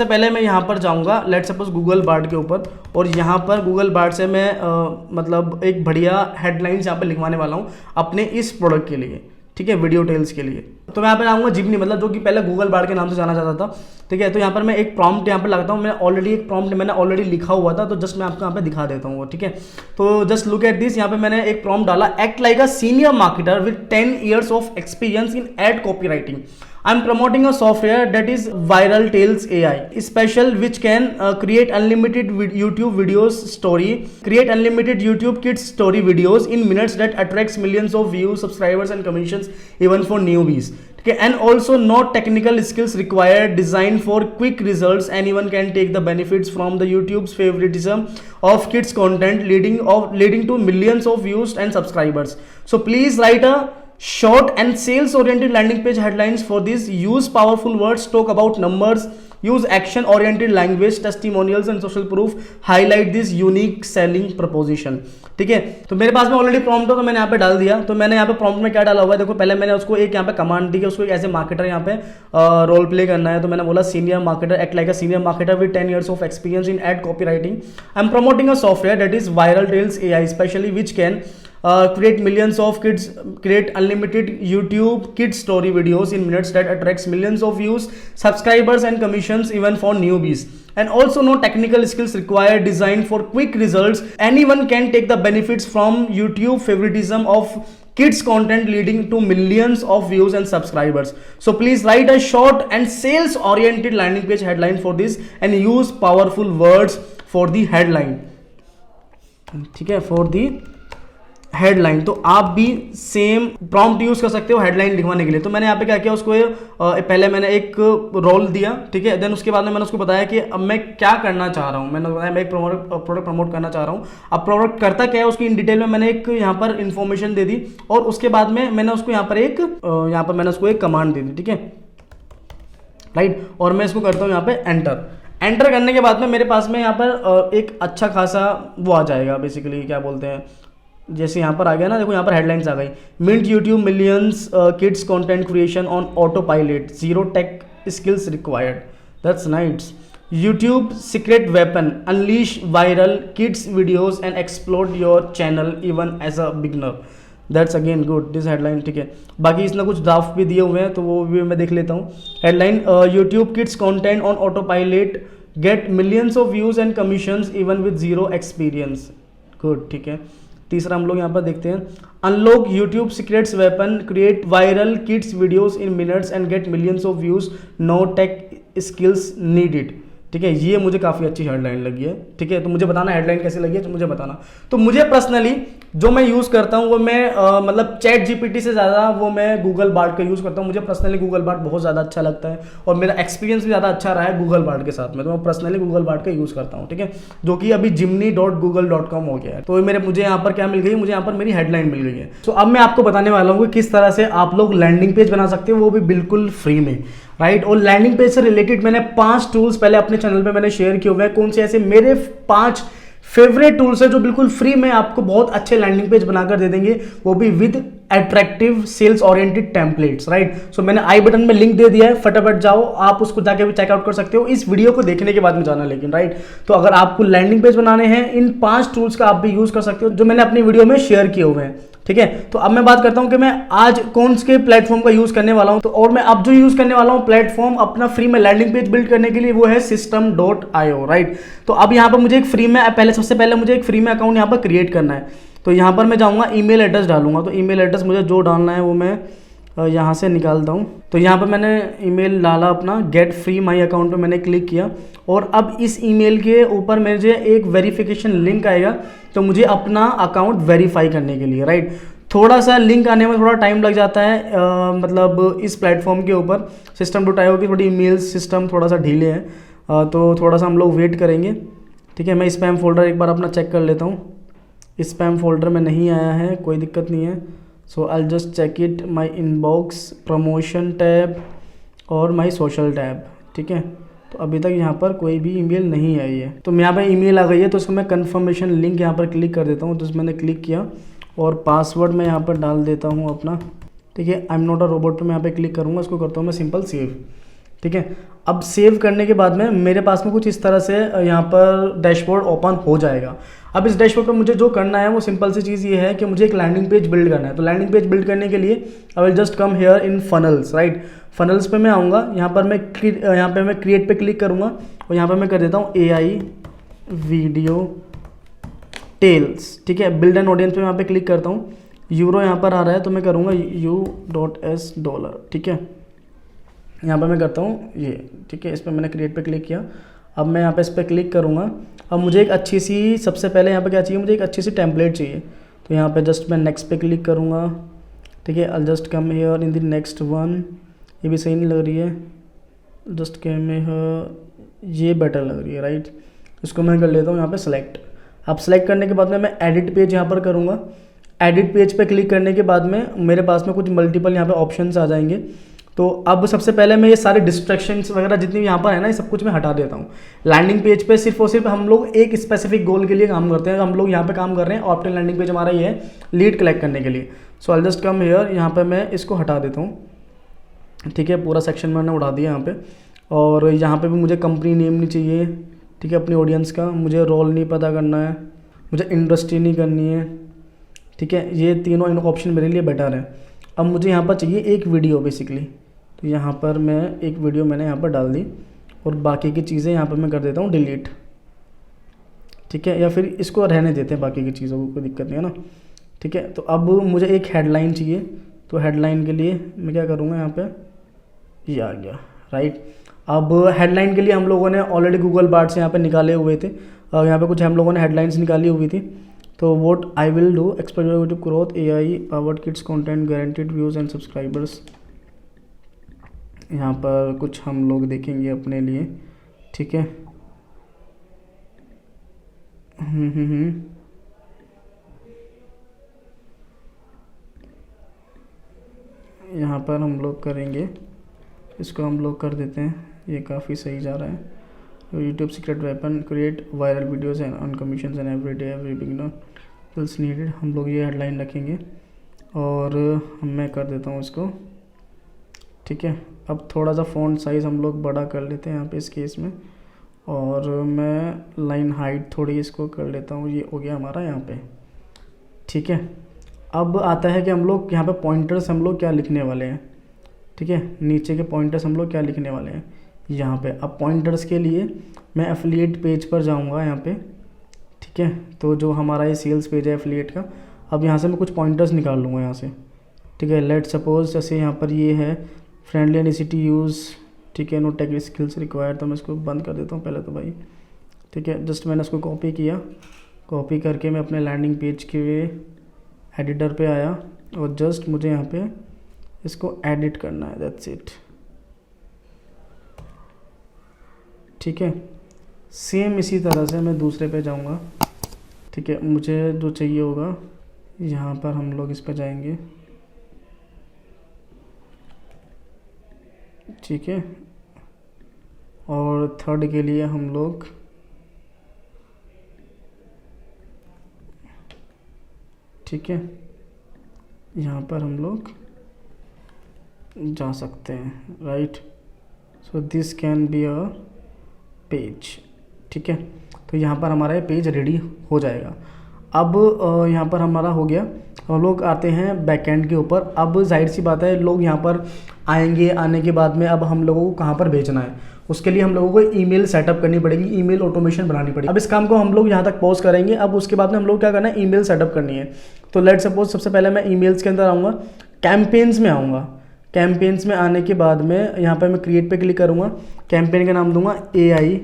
पहले मैं यहां पर जाऊंगा, लेट सपोज गूगल बार्ड के ऊपर, और यहां पर गूगल बार्ड से मैं मतलब एक बढ़िया हेडलाइंस यहां पर लिखवाने वाला हूं अपने इस प्रोडक्ट के लिए। ठीक है, वीडियो टेल्स के लिए। तो मैं यहाँ पे आऊंगा जिमनी, मतलब जो कि पहले गूगल बार्ड के नाम से जाना जाता था। ठीक है, तो यहाँ पर मैं एक प्रॉम्प्ट यहाँ पर लगाता हूँ। मैं ऑलरेडी एक प्रॉम्प्ट मैंने ऑलरेडी लिखा हुआ था, तो जस्ट मैं आपको यहाँ पे दिखा देता हूँ। ठीक है, तो जस्ट लुक एट दिस। यहाँ पे मैंने एक प्रॉम्प्ट डाला, act like a senior marketer with 10 years of experience in ad copy writing. I'm promoting a software that is Viral Tales AI, special which can create unlimited YouTube videos story, create unlimited YouTube kids story videos in minutes that attracts millions of views, subscribers and commissions even for newbies. Okay, and also no technical skills required, designed for quick results. Anyone can take the benefits from the YouTube's favoritism of kids content, leading to millions of views and subscribers. So please write a short and sales oriented landing page headlines for this. Use powerful words, talk about numbers, use action oriented language, testimonials and social proof, highlight this unique selling proposition. ठीक है, तो मेरे पास में already prompt हो तो मैंने यहाँ पे डाल दिया। तो मैंने यहाँ पे प्रॉम्प्ट में क्या डाला हुआ है, देखो पहले मैंने उसको एक यहाँ पे कमांड दी कि उसको एज ए मार्केटर यहाँ पे रोल प्ले करना है। तो मैंने बोला senior marketer, act like a senior marketer with 10 years of experience in ad copy writing. I am promoting a software that is viral tales AI, specially which can create millions of kids, create unlimited YouTube kids story videos in minutes that attracts millions of views, subscribers and commissions even for newbies. And also no technical skills required, designed for quick results. Anyone can take the benefits from YouTube favoritism of kids content, leading to millions of views and subscribers. So please write a short and sales oriented landing page headline for this and use powerful words for the headline. ठीक है, for the headline, तो आप भी same prompt use कर सकते हो headline लिखवाने के लिए। तो मैंने यहाँ पे क्या किया, उसको पहले मैंने एक रोल दिया, ठीक है। देन उसके बाद में मैंने उसको बताया कि अब मैं क्या करना चाह रहा हूँ। मैंने बताया मैं एक प्रोडक्ट प्रमोट करना चाह रहा हूँ। अब प्रोडक्ट करता क्या है उसकी इन डिटेल में मैंने एक यहाँ पर इंफॉर्मेशन दे दी, और उसके बाद में मैंने उसको यहाँ पर एक कमांड दे दी, ठीक है, राइट। और मैं इसको करता हूँ यहाँ पे एंटर करने के बाद में मेरे पास में यहाँ पर एक अच्छा खासा वो आ जाएगा, बेसिकली क्या बोलते हैं, जैसे यहाँ पर आ गया ना, देखो यहाँ पर हेडलाइंस आ गई, mint YouTube millions kids content creation on autopilot, zero tech skills required, that's nice. YouTube secret weapon, unleash viral kids videos and explore your channel even as a beginner, that's again good this headline, ठीक है। बाकी इसने कुछ draft भी दिए हुए हैं तो वो भी मैं देख लेता हूँ। Headline, YouTube kids content on autopilot get millions of views and commissions even with zero experience, good, ठीक है। तीसरा हम लोग यहाँ पर देखते हैं, unlock YouTube secrets weapon, create viral kids videos in minutes and get millions of views, no tech skills needed, ठीक है। ये मुझे काफ़ी अच्छी हेडलाइन लगी है, ठीक है। तो मुझे बताना हेडलाइन कैसी लगी है, तो मुझे बताना। तो मुझे पर्सनली जो मैं यूज़ करता हूँ वो मैं मतलब चैट जीपीटी से ज़्यादा वो मैं गूगल बार्ड का यूज़ करता हूँ। मुझे पर्सनली गूगल बार्ड बहुत ज़्यादा अच्छा लगता है और मेरा एक्सपीरियंस भी ज़्यादा अच्छा रहा है गूगल बार्ड के साथ में, तो मैं पर्सनली गूगल बार्ड का यूज़ करता हूँ, ठीक है, जो कि अभी jimny.google.com हो गया है। तो मुझे यहाँ पर क्या मिल गई, मुझे यहाँ पर मेरी हेडलाइन मिल गई है। तो अब मैं आपको बताने वाला हूँ कि किस तरह से आप लोग लैंडिंग पेज बना सकते हो, वो भी बिल्कुल फ्री में, राइट। और लैंडिंग पेज से रिलेटेड मैंने 5 टूल्स पहले अपने चैनल पे मैंने शेयर किए हुए हैं। कौन से ऐसे मेरे 5 फेवरेट टूल्स है जो बिल्कुल फ्री में आपको बहुत अच्छे लैंडिंग पेज बनाकर दे देंगे, वो भी with attractive sales oriented templates, right. So मैंने आई बटन में लिंक दे दिया है, फटाफट जाओ आप उसको जाके भी चेकआउट कर सकते हो, इस वीडियो को देखने के बाद में जाना, लेकिन राइट। तो अगर आपको लैंडिंग पेज बनाने हैं, इन 5 टूल्स का आप भी यूज कर सकते हो जो मैंने अपनी वीडियो में शेयर किए हुए हैं, ठीक है। तो अब मैं बात करता हूं कि मैं आज कौन से प्लेटफॉर्म का यूज करने वाला हूं। तो और मैं अब जो यूज करने वाला हूं प्लेटफॉर्म अपना फ्री में लैंडिंग पेज बिल्ड करने के लिए, वो है system.io, राइट। तो अब यहां पर मुझे एक फ्री में सबसे पहले मुझे एक फ्री में अकाउंट यहां पर क्रिएट करना है। तो यहां पर मैं जाऊंगा, ईमेल एड्रेस डालूंगा। तो ईमेल एड्रेस मुझे जो डालना है वो मैं यहाँ से निकालता हूँ। तो यहाँ पर मैंने ईमेल डाला अपना, गेट फ्री माई अकाउंट पे मैंने क्लिक किया, और अब इस ईमेल के ऊपर मुझे एक वेरिफिकेशन लिंक आएगा, तो मुझे अपना अकाउंट वेरीफाई करने के लिए, राइट। थोड़ा सा लिंक आने में थोड़ा टाइम लग जाता है, मतलब इस प्लेटफॉर्म के ऊपर system.io की थोड़ी ईमेल सिस्टम थोड़ा सा ढीले है, तो थोड़ा सा हम लोग वेट करेंगे, ठीक है। मैं स्पैम फोल्डर एक बार अपना चेक कर लेता हूँ। स्पैम फोल्डर में नहीं आया है, कोई दिक्कत नहीं है। So I just check it, my inbox, promotion tab और माई सोशल टैब, ठीक है। तो अभी तक यहाँ पर कोई भी ईमेल नहीं आई है। तो यहाँ पर ईमेल आ गई है, तो इसको मैं कन्फर्मेशन लिंक यहाँ पर क्लिक कर देता हूँ। तो मैंने क्लिक किया और पासवर्ड मैं यहाँ पर डाल देता हूँ अपना, ठीक है। I am not a robot पे मैं यहाँ पे क्लिक करूँगा, इसको करता हूँ मैं सिंपल सेव, ठीक है। अब सेव करने के बाद में मेरे पास में कुछ इस तरह से यहाँ पर डैशबोर्ड ओपन हो जाएगा। अब इस डैशबोर्ड पर मुझे जो करना है वो सिंपल सी चीज़ ये है कि मुझे एक लैंडिंग पेज बिल्ड करना है। तो लैंडिंग पेज बिल्ड करने के लिए I will just come here in funnels, right. Funnels पे मैं आऊँगा, यहाँ पर मैं क्रिएट पे क्लिक करूँगा और यहाँ पर मैं कर देता हूँ AI वीडियो टेल्स, ठीक है। बिल्ड एन ऑडियंस पे यहाँ पे क्लिक करता हूँ, यूरो यहाँ पर आ रहा है तो मैं करूँगा $, ठीक है। यहाँ पर मैं करता हूँ ये, ठीक है। इस पर मैंने क्रिएट पे क्लिक किया। अब मैं यहाँ पे इस पर क्लिक करूँगा। अब मुझे एक अच्छी सी, सबसे पहले यहाँ पे क्या चाहिए, मुझे एक अच्छी सी टेम्पलेट चाहिए। तो यहाँ पे जस्ट मैं नेक्स्ट पे क्लिक करूँगा, ठीक है। आई just come here in the next one, ये भी सही नहीं लग रही है, जस्ट कम हियर, ये बेटर लग रही है, राइट। इसको मैं कर लेता हूँ यहाँ पे सेलेक्ट। अब सेलेक्ट करने के बाद में मैं एडिट पेज यहाँ पर करूँगा। एडिट पेज पे क्लिक करने के बाद में मेरे पास में कुछ मल्टीपल यहाँ पे ऑप्शंस आ जाएंगे। तो अब सबसे पहले मैं ये सारे डिस्ट्रैक्शंस वगैरह जितनी भी यहाँ पर है ना, ये सब कुछ मैं हटा देता हूँ। लैंडिंग पेज पे सिर्फ और सिर्फ हम लोग एक स्पेसिफिक गोल के लिए काम करते हैं। हम लोग यहाँ पे काम कर रहे हैं, ऑप्टिमल लैंडिंग पेज हमारा ये है लीड कलेक्ट करने के लिए। सो आई जस्ट कम हियर, यहाँ पे मैं इसको हटा देता हूँ, ठीक है। पूरा सेक्शन मैंने उठा दिया यहाँ पे। और यहाँ पे भी मुझे कंपनी नेम नहीं चाहिए, ठीक है, अपनी ऑडियंस का। मुझे रोल नहीं पता करना है, मुझे इंडस्ट्री नहीं करनी है, ठीक है। ये तीनों ऑप्शन मेरे लिए बेटर है। अब मुझे यहाँ पर चाहिए एक वीडियो बेसिकली, तो यहाँ पर मैं एक वीडियो मैंने यहाँ पर डाल दी और बाकी की चीज़ें यहाँ पर मैं कर देता हूँ डिलीट, ठीक है। या फिर इसको रहने देते हैं, बाकी की चीज़ों को कोई दिक्कत नहीं है ना, ठीक है। तो अब मुझे एक हेडलाइन चाहिए, तो हेडलाइन के लिए मैं क्या करूँगा, यहाँ पे ये आ गया, राइट। अब हेडलाइन के लिए हम लोगों ने ऑलरेडी गूगल बार्ड से यहाँ पे निकाले हुए थे, यहाँ पे कुछ हम लोगों ने हेडलाइंस निकाली हुई थी। तो what I will do, expect YouTube growth, AI powered kids content, guaranteed views and subscribers. यहाँ पर कुछ हम लोग देखेंगे अपने लिए, ठीक है। यहाँ पर हम लोग करेंगे, इसको हम लोग कर देते हैं, ये काफ़ी सही जा रहा है। YouTube secret weapon, create viral videos and on commission and every day every beginner skills needed. हम लोग ये हेडलाइन रखेंगे और मैं कर देता हूँ इसको, ठीक है। अब थोड़ा सा फ़ॉन्ट साइज़ हम लोग बड़ा कर लेते हैं यहाँ पे इस केस में, और मैं लाइन हाइट थोड़ी इसको कर लेता हूँ, ये हो गया हमारा यहाँ पे, ठीक है। अब आता है कि हम लोग यहाँ पे पॉइंटर्स हम लोग क्या लिखने वाले हैं, ठीक है। नीचे के पॉइंटर्स हम लोग क्या लिखने वाले हैं यहाँ पे। अब पॉइंटर्स के लिए मैं एफिलिएट पेज पर जाऊँगा यहाँ पे, ठीक है। तो जो हमारा ये सेल्स पेज है एफिलिएट का, अब यहाँ से मैं कुछ पॉइंटर्स निकाल लूँगा यहाँ से, ठीक है। लेट सपोज जैसे यहाँ पर ये है friendly and easy to use, ठीक है, नो टेक स्किल्स रिक्वायर्ड, तो मैं इसको बंद कर देता हूँ पहले तो भाई, ठीक है। जस्ट मैंने इसको कॉपी किया, कॉपी करके मैं अपने लैंडिंग पेज के एडिटर पे आया और जस्ट मुझे यहाँ पे इसको एडिट करना है, दैट्स इट, ठीक है। सेम इसी तरह से मैं दूसरे पे जाऊँगा, ठीक है। मुझे जो चाहिए होगा यहाँ पर हम लोग इस पे जाएंगे, ठीक है। और थर्ड के लिए हम लोग ठीक है यहाँ पर हम लोग जा सकते हैं, right. So this can be a page, ठीक है। तो यहाँ पर हमारा ये पेज रेडी हो जाएगा। अब यहाँ पर हमारा हो गया, हम लोग आते हैं बैकएंड के ऊपर। अब जाहिर सी बात है लोग यहाँ पर आएंगे, आने के बाद में अब हम लोगों को कहाँ पर भेजना है, उसके लिए हम लोगों को ईमेल सेटअप करनी पड़ेगी, ईमेल ऑटोमेशन बनानी पड़ेगी। अब इस काम को हम लोग यहाँ तक पॉज करेंगे। अब उसके बाद में हम लोग क्या करना है, ईमेल सेटअप करनी है। तो लेट सपोज सबसे पहले मैं ईमेल्स के अंदर आऊँगा, कैंपेन्स में आऊँगा। कैंपेन्स में आने के बाद में यहाँ पर मैं क्रिएट पे क्लिक करूँगा, कैंपेन का नाम दूंगा AI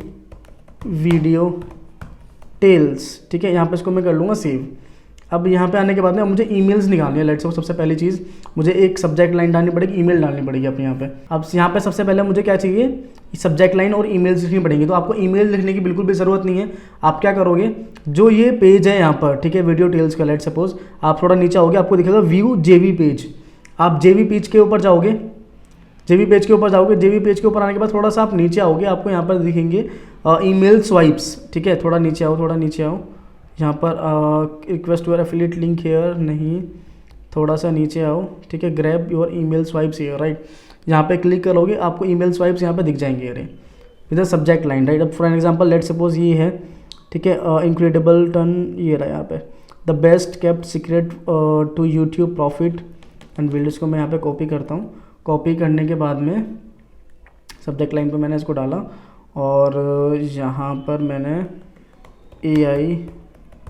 वीडियो टेल्स, ठीक है। यहाँ पे इसको मैं कर लूँगा सेव। अब यहाँ पे आने के बाद में मुझे ईमेल्स निकालनी है। लेट्स सपोज सबसे पहली चीज़ मुझे एक सब्जेक्ट लाइन डालनी पड़ेगी, ईमेल डालनी पड़ेगी अपने यहाँ पे। अब यहाँ पे सबसे पहले मुझे क्या चाहिए, सब्जेक्ट लाइन और ईमेल्स लिखनी पड़ेंगी। तो आपको ईमेल लिखने की बिल्कुल भी ज़रूरत नहीं है। आप क्या करोगे, जो ये पेज है यहाँ पर, ठीक है, वीडियो टेल्स का, लेट्स सपोज आप थोड़ा नीचे आओगे, आपको दिखेगा व्यू जेवी पेज। आप जेवी पेज के ऊपर जाओगे, जेवी पेज के ऊपर जाओगे। जेवी पेज के ऊपर आने के बाद थोड़ा सा आप नीचे आओगे, आपको यहाँ पर दिखेंगे ईमेल स्वाइप्स, ठीक है। थोड़ा नीचे आओ, थोड़ा नीचे आओ। यहाँ पर request your affiliate link here, नहीं, थोड़ा सा नीचे आओ, ठीक है। Grab your email swipes here, right. यहाँ पे क्लिक करोगे, आपको ईमेल स्वाइप्स यहाँ पे दिख जाएंगे, अरे इधर सब्जेक्ट लाइन, राइट। अब for an example let suppose ये है, ठीक है, इनक्रेडिबल टर्न, ये रहा यहाँ पे, the best kept secret to YouTube profit and build. को मैं यहाँ पे कॉपी करता हूँ। कॉपी करने के बाद में सब्जेक्ट लाइन पे मैंने इसको डाला और यहाँ पर मैंने AI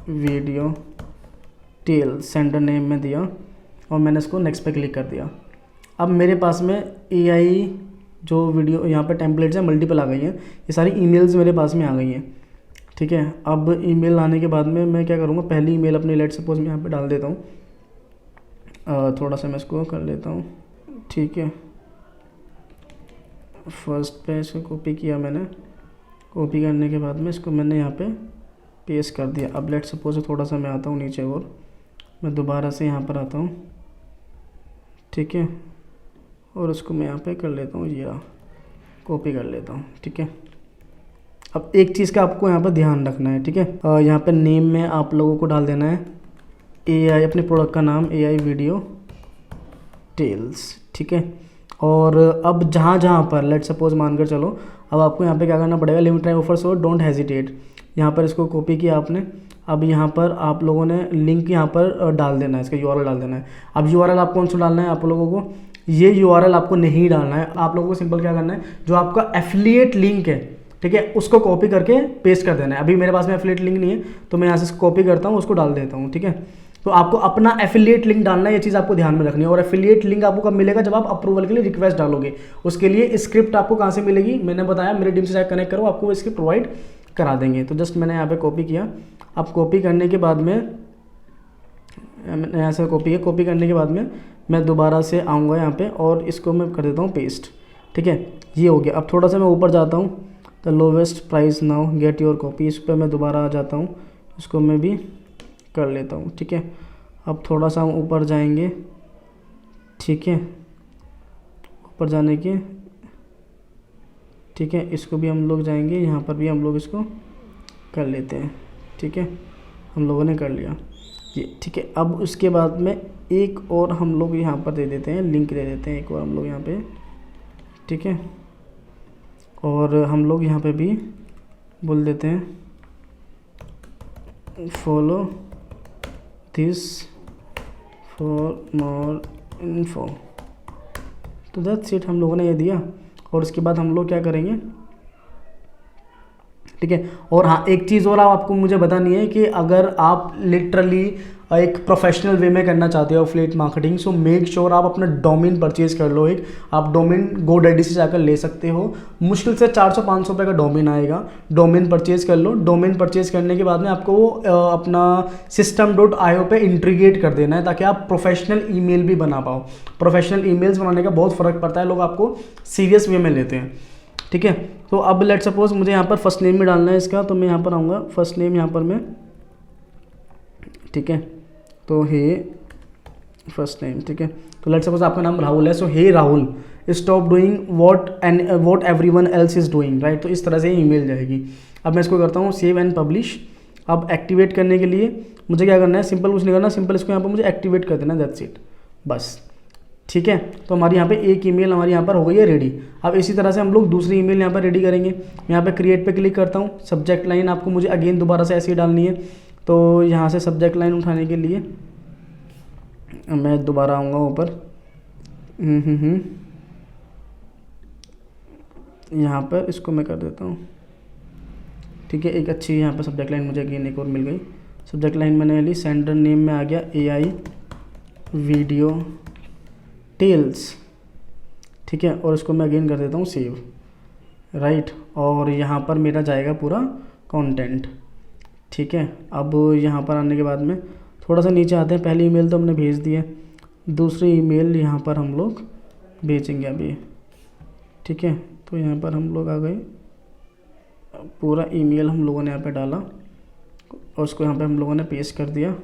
video tale sender name में दिया और मैंने इसको नेक्स्ट पे क्लिक कर दिया। अब मेरे पास में AI जो वीडियो यहाँ पे टेम्पलेट्स हैं मल्टीपल आ गई हैं, ये सारी ईमेल्स मेरे पास में आ गई हैं, ठीक है। अब ईमेल आने के बाद में मैं क्या करूँगा, पहली ईमेल अपनी लेट सपोज मैं यहाँ पे डाल देता हूँ। थोड़ा सा मैं इसको कर लेता हूँ, ठीक है। फर्स्ट पे इसको कॉपी किया मैंने, कॉपी करने के बाद में इसको मैंने यहाँ पे पेस्ट कर दिया। अब लेट सपोज थोड़ा सा मैं आता हूँ नीचे और मैं दोबारा से यहाँ पर आता हूँ, ठीक है, और उसको मैं यहाँ पे कर लेता हूँ, ये कॉपी कर लेता हूँ, ठीक है। अब एक चीज़ का आपको यहाँ पर ध्यान रखना है, ठीक है। यहाँ पे नेम में आप लोगों को डाल देना है AI, अपने प्रोडक्ट का नाम AI वीडियो टेल्स, ठीक है। और अब जहाँ पर लेट सपोज मानकर चलो, अब आपको यहाँ पे क्या करना पड़ेगा, लिमिट टाइम ऑफर्स और डोंट हेजिटेट, यहाँ पर इसको कॉपी किया आपने। अब यहाँ पर आप लोगों ने लिंक यहाँ पर डाल देना है, इसका URL डाल देना है। अब URL आपको कौन सा डालना है, आप लोगों को ये URL आपको नहीं डालना है। आप लोगों को सिंपल क्या करना है, जो आपका एफिलिएट लिंक है, ठीक है, उसको कॉपी करके पेस्ट कर देना है। अभी मेरे पास में एफिलिएट लिंक नहीं है तो मैं यहाँ से कॉपी करता हूँ, उसको डाल देता हूँ, ठीक है। तो आपको अपना एफिलिएट लिंक डालना है, ये चीज़ आपको ध्यान में रखनी है। और एफिलिएट लिंक आपको कब मिलेगा, जब आप अप्रूवल के लिए रिक्वेस्ट डालोगे। उसके लिए स्क्रिप्ट आपको कहाँ से मिलेगी, मैंने बताया मेरे टीम से कनेक्ट करो, आपको इसकी प्रोवाइड करा देंगे। तो जस्ट मैंने यहाँ पे कॉपी किया। अब कॉपी करने के बाद में मैंने यहाँ से कॉपी है। कॉपी करने के बाद में मैं दोबारा से आऊँगा यहाँ पे और इसको मैं कर देता हूँ पेस्ट, ठीक है, ये हो गया। अब थोड़ा सा मैं ऊपर जाता हूँ, the lowest price now get your copy, इस पर मैं दोबारा आ जाता हूँ, इसको मैं भी कर लेता हूँ, ठीक है। अब थोड़ा सा हम ऊपर जाएंगे, ठीक है, ऊपर जाने के, ठीक है, इसको भी हम लोग जाएंगे, यहाँ पर भी हम लोग इसको कर लेते हैं, ठीक है, हम लोगों ने कर लिया ये, ठीक है। अब उसके बाद में एक और हम लोग यहाँ पर दे देते हैं, लिंक दे देते हैं एक और हम लोग यहाँ पे, ठीक है, और हम लोग यहाँ पे भी बोल देते हैं follow this for more info. तो दैट्स इट, हम लोगों ने ये दिया और उसके बाद हम लोग क्या करेंगे, ठीक है। और हाँ, एक चीज़ और आपको मुझे बतानी है कि अगर आप लिटरली एक प्रोफेशनल वे में करना चाहते हो affiliate marketing, so make sure आप अपना डोमेन परचेज कर लो। एक आप डोमेन GoDaddy से जाकर ले सकते हो, मुश्किल से 400-500 रुपये का डोमेन आएगा। डोमेन परचेज कर लो। डोमेन परचेज करने के बाद में आपको वो अपना system.io पे इंटीग्रेट कर देना है ताकि आप प्रोफेशनल ईमेल भी बना पाओ। प्रोफेशनल ईमेल्स बनाने का बहुत फ़र्क पड़ता है, लोग आपको सीरियस वे में लेते हैं, ठीक है। तो अब लेट सपोज मुझे यहाँ पर फर्स्ट नेम में डालना है इसका, तो मैं यहाँ पर आऊँगा, फर्स्ट नेम यहाँ पर मैं, ठीक है, तो हे फर्स्ट नेम, ठीक है। तो लेट सपोज आपका नाम राहुल है, so hey Rahul stop doing what everyone else is doing, right. तो इस तरह से ईमेल जाएगी। अब मैं इसको करता हूँ सेव एंड पब्लिश। अब एक्टिवेट करने के लिए मुझे क्या करना है, सिंपल कुछ नहीं करना, सिंपल इसको यहाँ पर मुझे एक्टिवेट कर देना, दैट्स इट, बस, ठीक है। तो हमारी यहाँ पे एक ईमेल हमारी यहाँ पर हो गई है रेडी। अब इसी तरह से हम लोग दूसरी ईमेल यहाँ पर रेडी करेंगे। मैं यहाँ पे क्रिएट पे क्लिक करता हूँ। सब्जेक्ट लाइन आपको मुझे अगेन दोबारा से ऐसे ही डालनी है। तो यहाँ से सब्जेक्ट लाइन उठाने के लिए मैं दोबारा आऊँगा ऊपर, यहाँ पर इसको मैं कर देता हूँ, ठीक है। एक अच्छी यहाँ पर सब्जेक्ट लाइन मुझे अगेन एक और मिल गई। सब्जेक्ट लाइन मैंने ली, सेंडर नेम में आ गया AI वीडियो टेल्स, ठीक है, और इसको मैं अगेन कर देता हूँ सेव, राइट। और यहाँ पर मेरा जाएगा पूरा कंटेंट, ठीक है। अब यहाँ पर आने के बाद में थोड़ा सा नीचे आते हैं। पहली ईमेल तो हमने भेज दी है, दूसरी ईमेल यहाँ पर हम लोग भेजेंगे अभी, ठीक है। तो यहाँ पर हम लोग आ गए, पूरा ईमेल हम लोगों ने यहाँ पे डाला और उसको यहाँ पे हम लोगों ने पेस्ट कर दिया।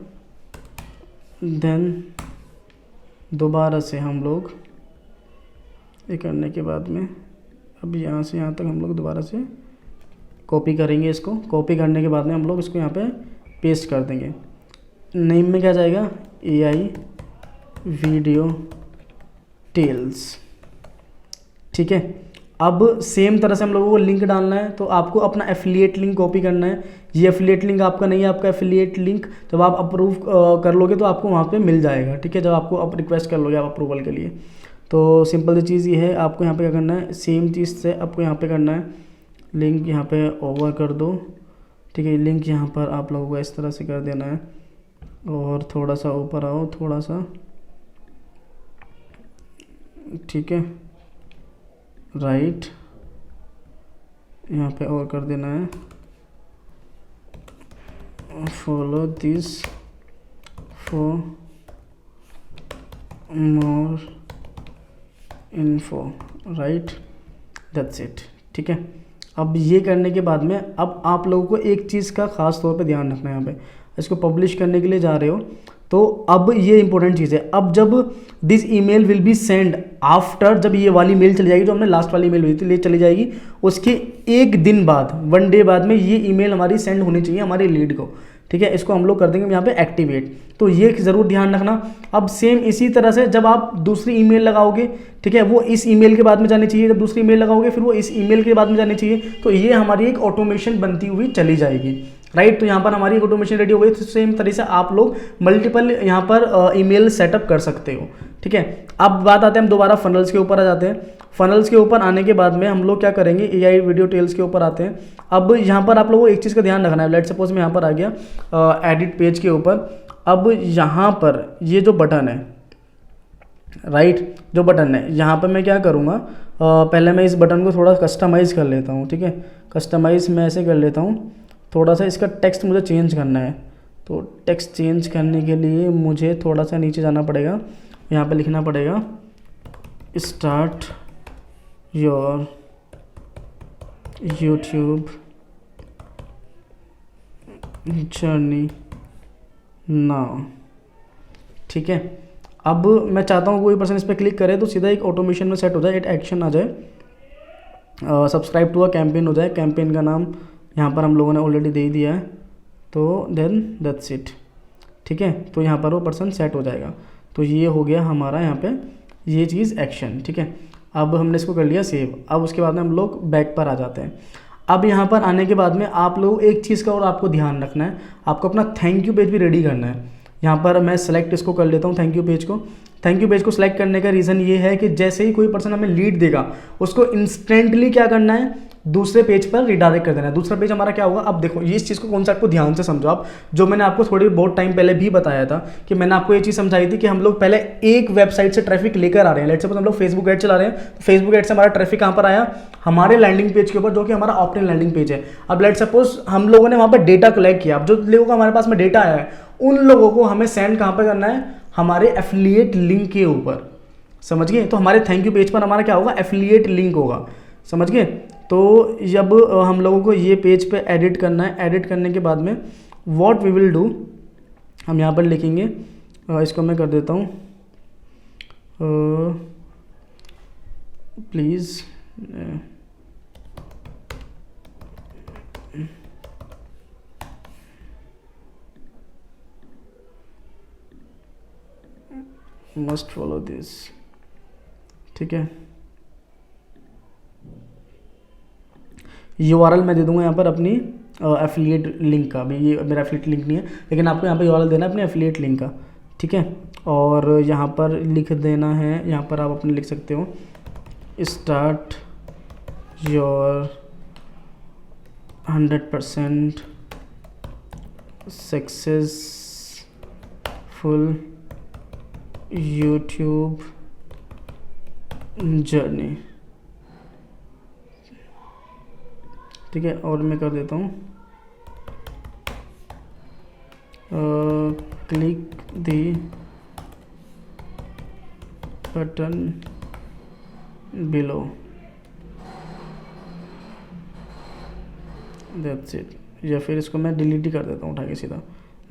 देन दोबारा से हम लोग ये करने के बाद में अब यहाँ से यहाँ तक हम लोग दोबारा से कॉपी करेंगे। इसको कॉपी करने के बाद में हम लोग इसको यहाँ पे पेस्ट कर देंगे। नेम में क्या जाएगा, AI वीडियो टेल्स, ठीक है। अब सेम तरह से हम लोगों को लिंक डालना है, तो आपको अपना एफिलिएट लिंक कॉपी करना है। ये एफिलिएट लिंक आपका नहीं है, आपका एफिलिएट लिंक जब आप अप्रूव कर लोगे तो आपको वहाँ पे मिल जाएगा, ठीक है। जब आपको आप रिक्वेस्ट कर लोगे आप अप्रूवल के लिए, तो सिंपल सी चीज़ ये है, आपको यहाँ पे क्या करना है, सेम चीज़ से आपको यहाँ पे करना है, लिंक यहाँ पे ओवर कर दो, ठीक है। लिंक यहाँ पर आप लोगों को इस तरह से कर देना है और थोड़ा सा ऊपर आओ, थोड़ा सा, ठीक है, राइट, यहाँ पे और कर देना है, follow this for more info, right, that's it, ठीक है। अब ये करने के बाद में अब आप लोगों को एक चीज़ का ख़ास तौर पे ध्यान रखना है। यहाँ पे इसको पब्लिश करने के लिए जा रहे हो तो अब ये इंपॉर्टेंट चीज़ है, अब जब this email will be send after, जब ये वाली मेल चली जाएगी जो हमने लास्ट वाली मेल भेजी थी, ये चली जाएगी, उसके एक दिन बाद, 1 डे बाद में ये ईमेल हमारी सेंड होनी चाहिए हमारे लीड को, ठीक है। इसको हम लोग कर देंगे यहाँ पे एक्टिवेट, तो ये ज़रूर ध्यान रखना। अब सेम इसी तरह से जब आप दूसरी ईमेल लगाओगे, ठीक है, वो इस ईमेल के बाद में जानी चाहिए, जब दूसरी ईमेल लगाओगे फिर वो इस ईमेल के बाद में जानी चाहिए, तो ये हमारी एक ऑटोमेशन बनती हुई चली जाएगी, राइट। तो यहाँ पर हमारी एक ऑटोमेशन रेडी हो गई। तो सेम तरह से आप लोग मल्टीपल यहाँ पर ईमेल सेटअप कर सकते हो, ठीक है। अब बात आते हैं, हम दोबारा फनल्स के ऊपर आ जाते हैं। फनल्स के ऊपर आने के बाद में हम लोग क्या करेंगे, AI वीडियो टेल्स के ऊपर आते हैं। अब यहाँ पर आप लोगों को एक चीज़ का ध्यान रखना है। लेट सपोज मैं यहाँ पर आ गया एडिट पेज के ऊपर। अब यहाँ पर ये जो बटन है, राइट, जो बटन है यहाँ पर मैं क्या करूँगा, पहले मैं इस बटन को थोड़ा कस्टमाइज़ कर लेता हूँ, ठीक है। कस्टमाइज़ मैं ऐसे कर लेता हूँ, थोड़ा सा इसका टेक्स्ट मुझे चेंज करना है, तो टेक्स्ट चेंज करने के लिए मुझे थोड़ा सा नीचे जाना पड़ेगा, यहाँ पे लिखना पड़ेगा start your YouTube journey now. ठीक है, अब मैं चाहता हूँ कोई पर्सन इस पर क्लिक करे तो सीधा एक ऑटोमेशन में सेट हो जाए, एक एक्शन आ जाए, सब्सक्राइब टू अ कैंपेन हो जाए। कैंपेन का नाम यहाँ पर हम लोगों ने ऑलरेडी दे ही दिया है, तो देन दैट्स इट। ठीक है, तो यहाँ पर वो पर्सन सेट हो जाएगा। तो ये हो गया हमारा यहाँ पे ये चीज़ एक्शन। ठीक है, अब हमने इसको कर लिया सेव। अब उसके बाद में हम लोग बैक पर आ जाते हैं। अब यहाँ पर आने के बाद में आप लोग एक चीज़ का और आपको ध्यान रखना है, आपको अपना थैंक यू पेज भी रेडी करना है। यहाँ पर मैं सेलेक्ट इसको कर लेता हूँ थैंक यू पेज को। थैंक यू पेज को सिलेक्ट करने का रीज़न ये है कि जैसे ही कोई पर्सन हमें लीड देगा उसको इंस्टेंटली क्या करना है, दूसरे पेज पर रिडायरेक्ट कर देना है। दूसरा पेज हमारा क्या होगा, अब देखो ये इस चीज़ को कॉन्सेप्ट को ध्यान से समझो आप, जो मैंने आपको थोड़ी बहुत टाइम पहले भी बताया था कि मैंने आपको ये चीज़ समझाई थी कि हम लोग पहले एक वेबसाइट से ट्रैफिक लेकर आ रहे हैं। लेट्स सपोज हम लोग फेसबुक ऐड चला रहे हैं, तो फेसबुक ऐड से हमारा ट्रैफिक कहाँ पर आया, हमारे लैंडिंग पेज के ऊपर, जो कि हमारा ऑप्ट-इन लैंडिंग पेज है। अब लेट्स सपोज हम लोगों ने वहाँ पर डेटा कलेक्ट किया, अब जो लोगों का हमारे पास में डेटा आया है उन लोगों को हमें सेंड कहाँ पर करना है, हमारे एफिलिएट लिंक के ऊपर। समझ गए, तो हमारे थैंक यू पेज पर हमारा क्या होगा, एफिलिएट लिंक होगा। समझ गए, तो जब हम लोगों को ये पेज पे एडिट करना है, एडिट करने के बाद में व्हाट वी विल डू, हम यहाँ पर लिखेंगे, इसको मैं कर देता हूँ प्लीज़ मस्ट फॉलो दिस। ठीक है, URL मैं दे दूंगा यहाँ पर अपनी एफिलिएट लिंक का भी। ये मेरा एफिलिएट लिंक नहीं है, लेकिन आपको यहाँ पर URL देना है अपने एफिलिएट लिंक का। ठीक है, और यहाँ पर लिख देना है, यहाँ पर आप अपने लिख सकते हो start your 100% successful YouTube journey. ठीक है, और मैं कर देता हूँ click the button below, that's it. या फिर इसको मैं डिलीट ही कर देता हूँ उठा के सीधा,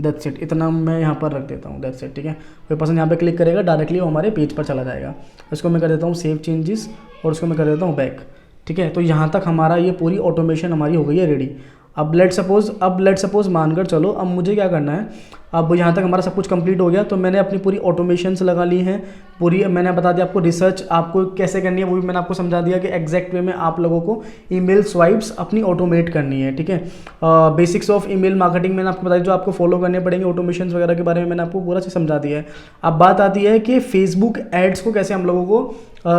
दैट्स इट। इतना मैं यहाँ पर रख देता हूँ, दैट्स इट। ठीक है, कोई पर्सन यहाँ पे क्लिक करेगा डायरेक्टली वो हमारे पेज पर चला जाएगा। इसको मैं कर देता हूँ सेव चेंजेस और उसको मैं कर देता हूँ बैक। ठीक है, तो यहाँ तक हमारा ये पूरी ऑटोमेशन हमारी हो गई है रेडी। अब लेट सपोज मानकर चलो, अब मुझे क्या करना है, अब यहाँ तक हमारा सब कुछ कंप्लीट हो गया, तो मैंने अपनी पूरी ऑटोमेशंस लगा ली हैं पूरी। मैंने बता दिया आपको रिसर्च आपको कैसे करनी है, वो भी मैंने आपको समझा दिया कि एग्जैक्ट वे में आप लोगों को ईमेल स्वाइप्स अपनी ऑटोमेट करनी है। ठीक है, बेसिक्स ऑफ ईमेल मार्केटिंग मैंने आपको बताया, जो आपको फॉलो करने पड़ेंगे ऑटोमेशन वगैरह के बारे में मैंने आपको पूरा चीज़ समझा दिया है। अब बात आती है कि फेसबुक एड्स को कैसे हम लोगों को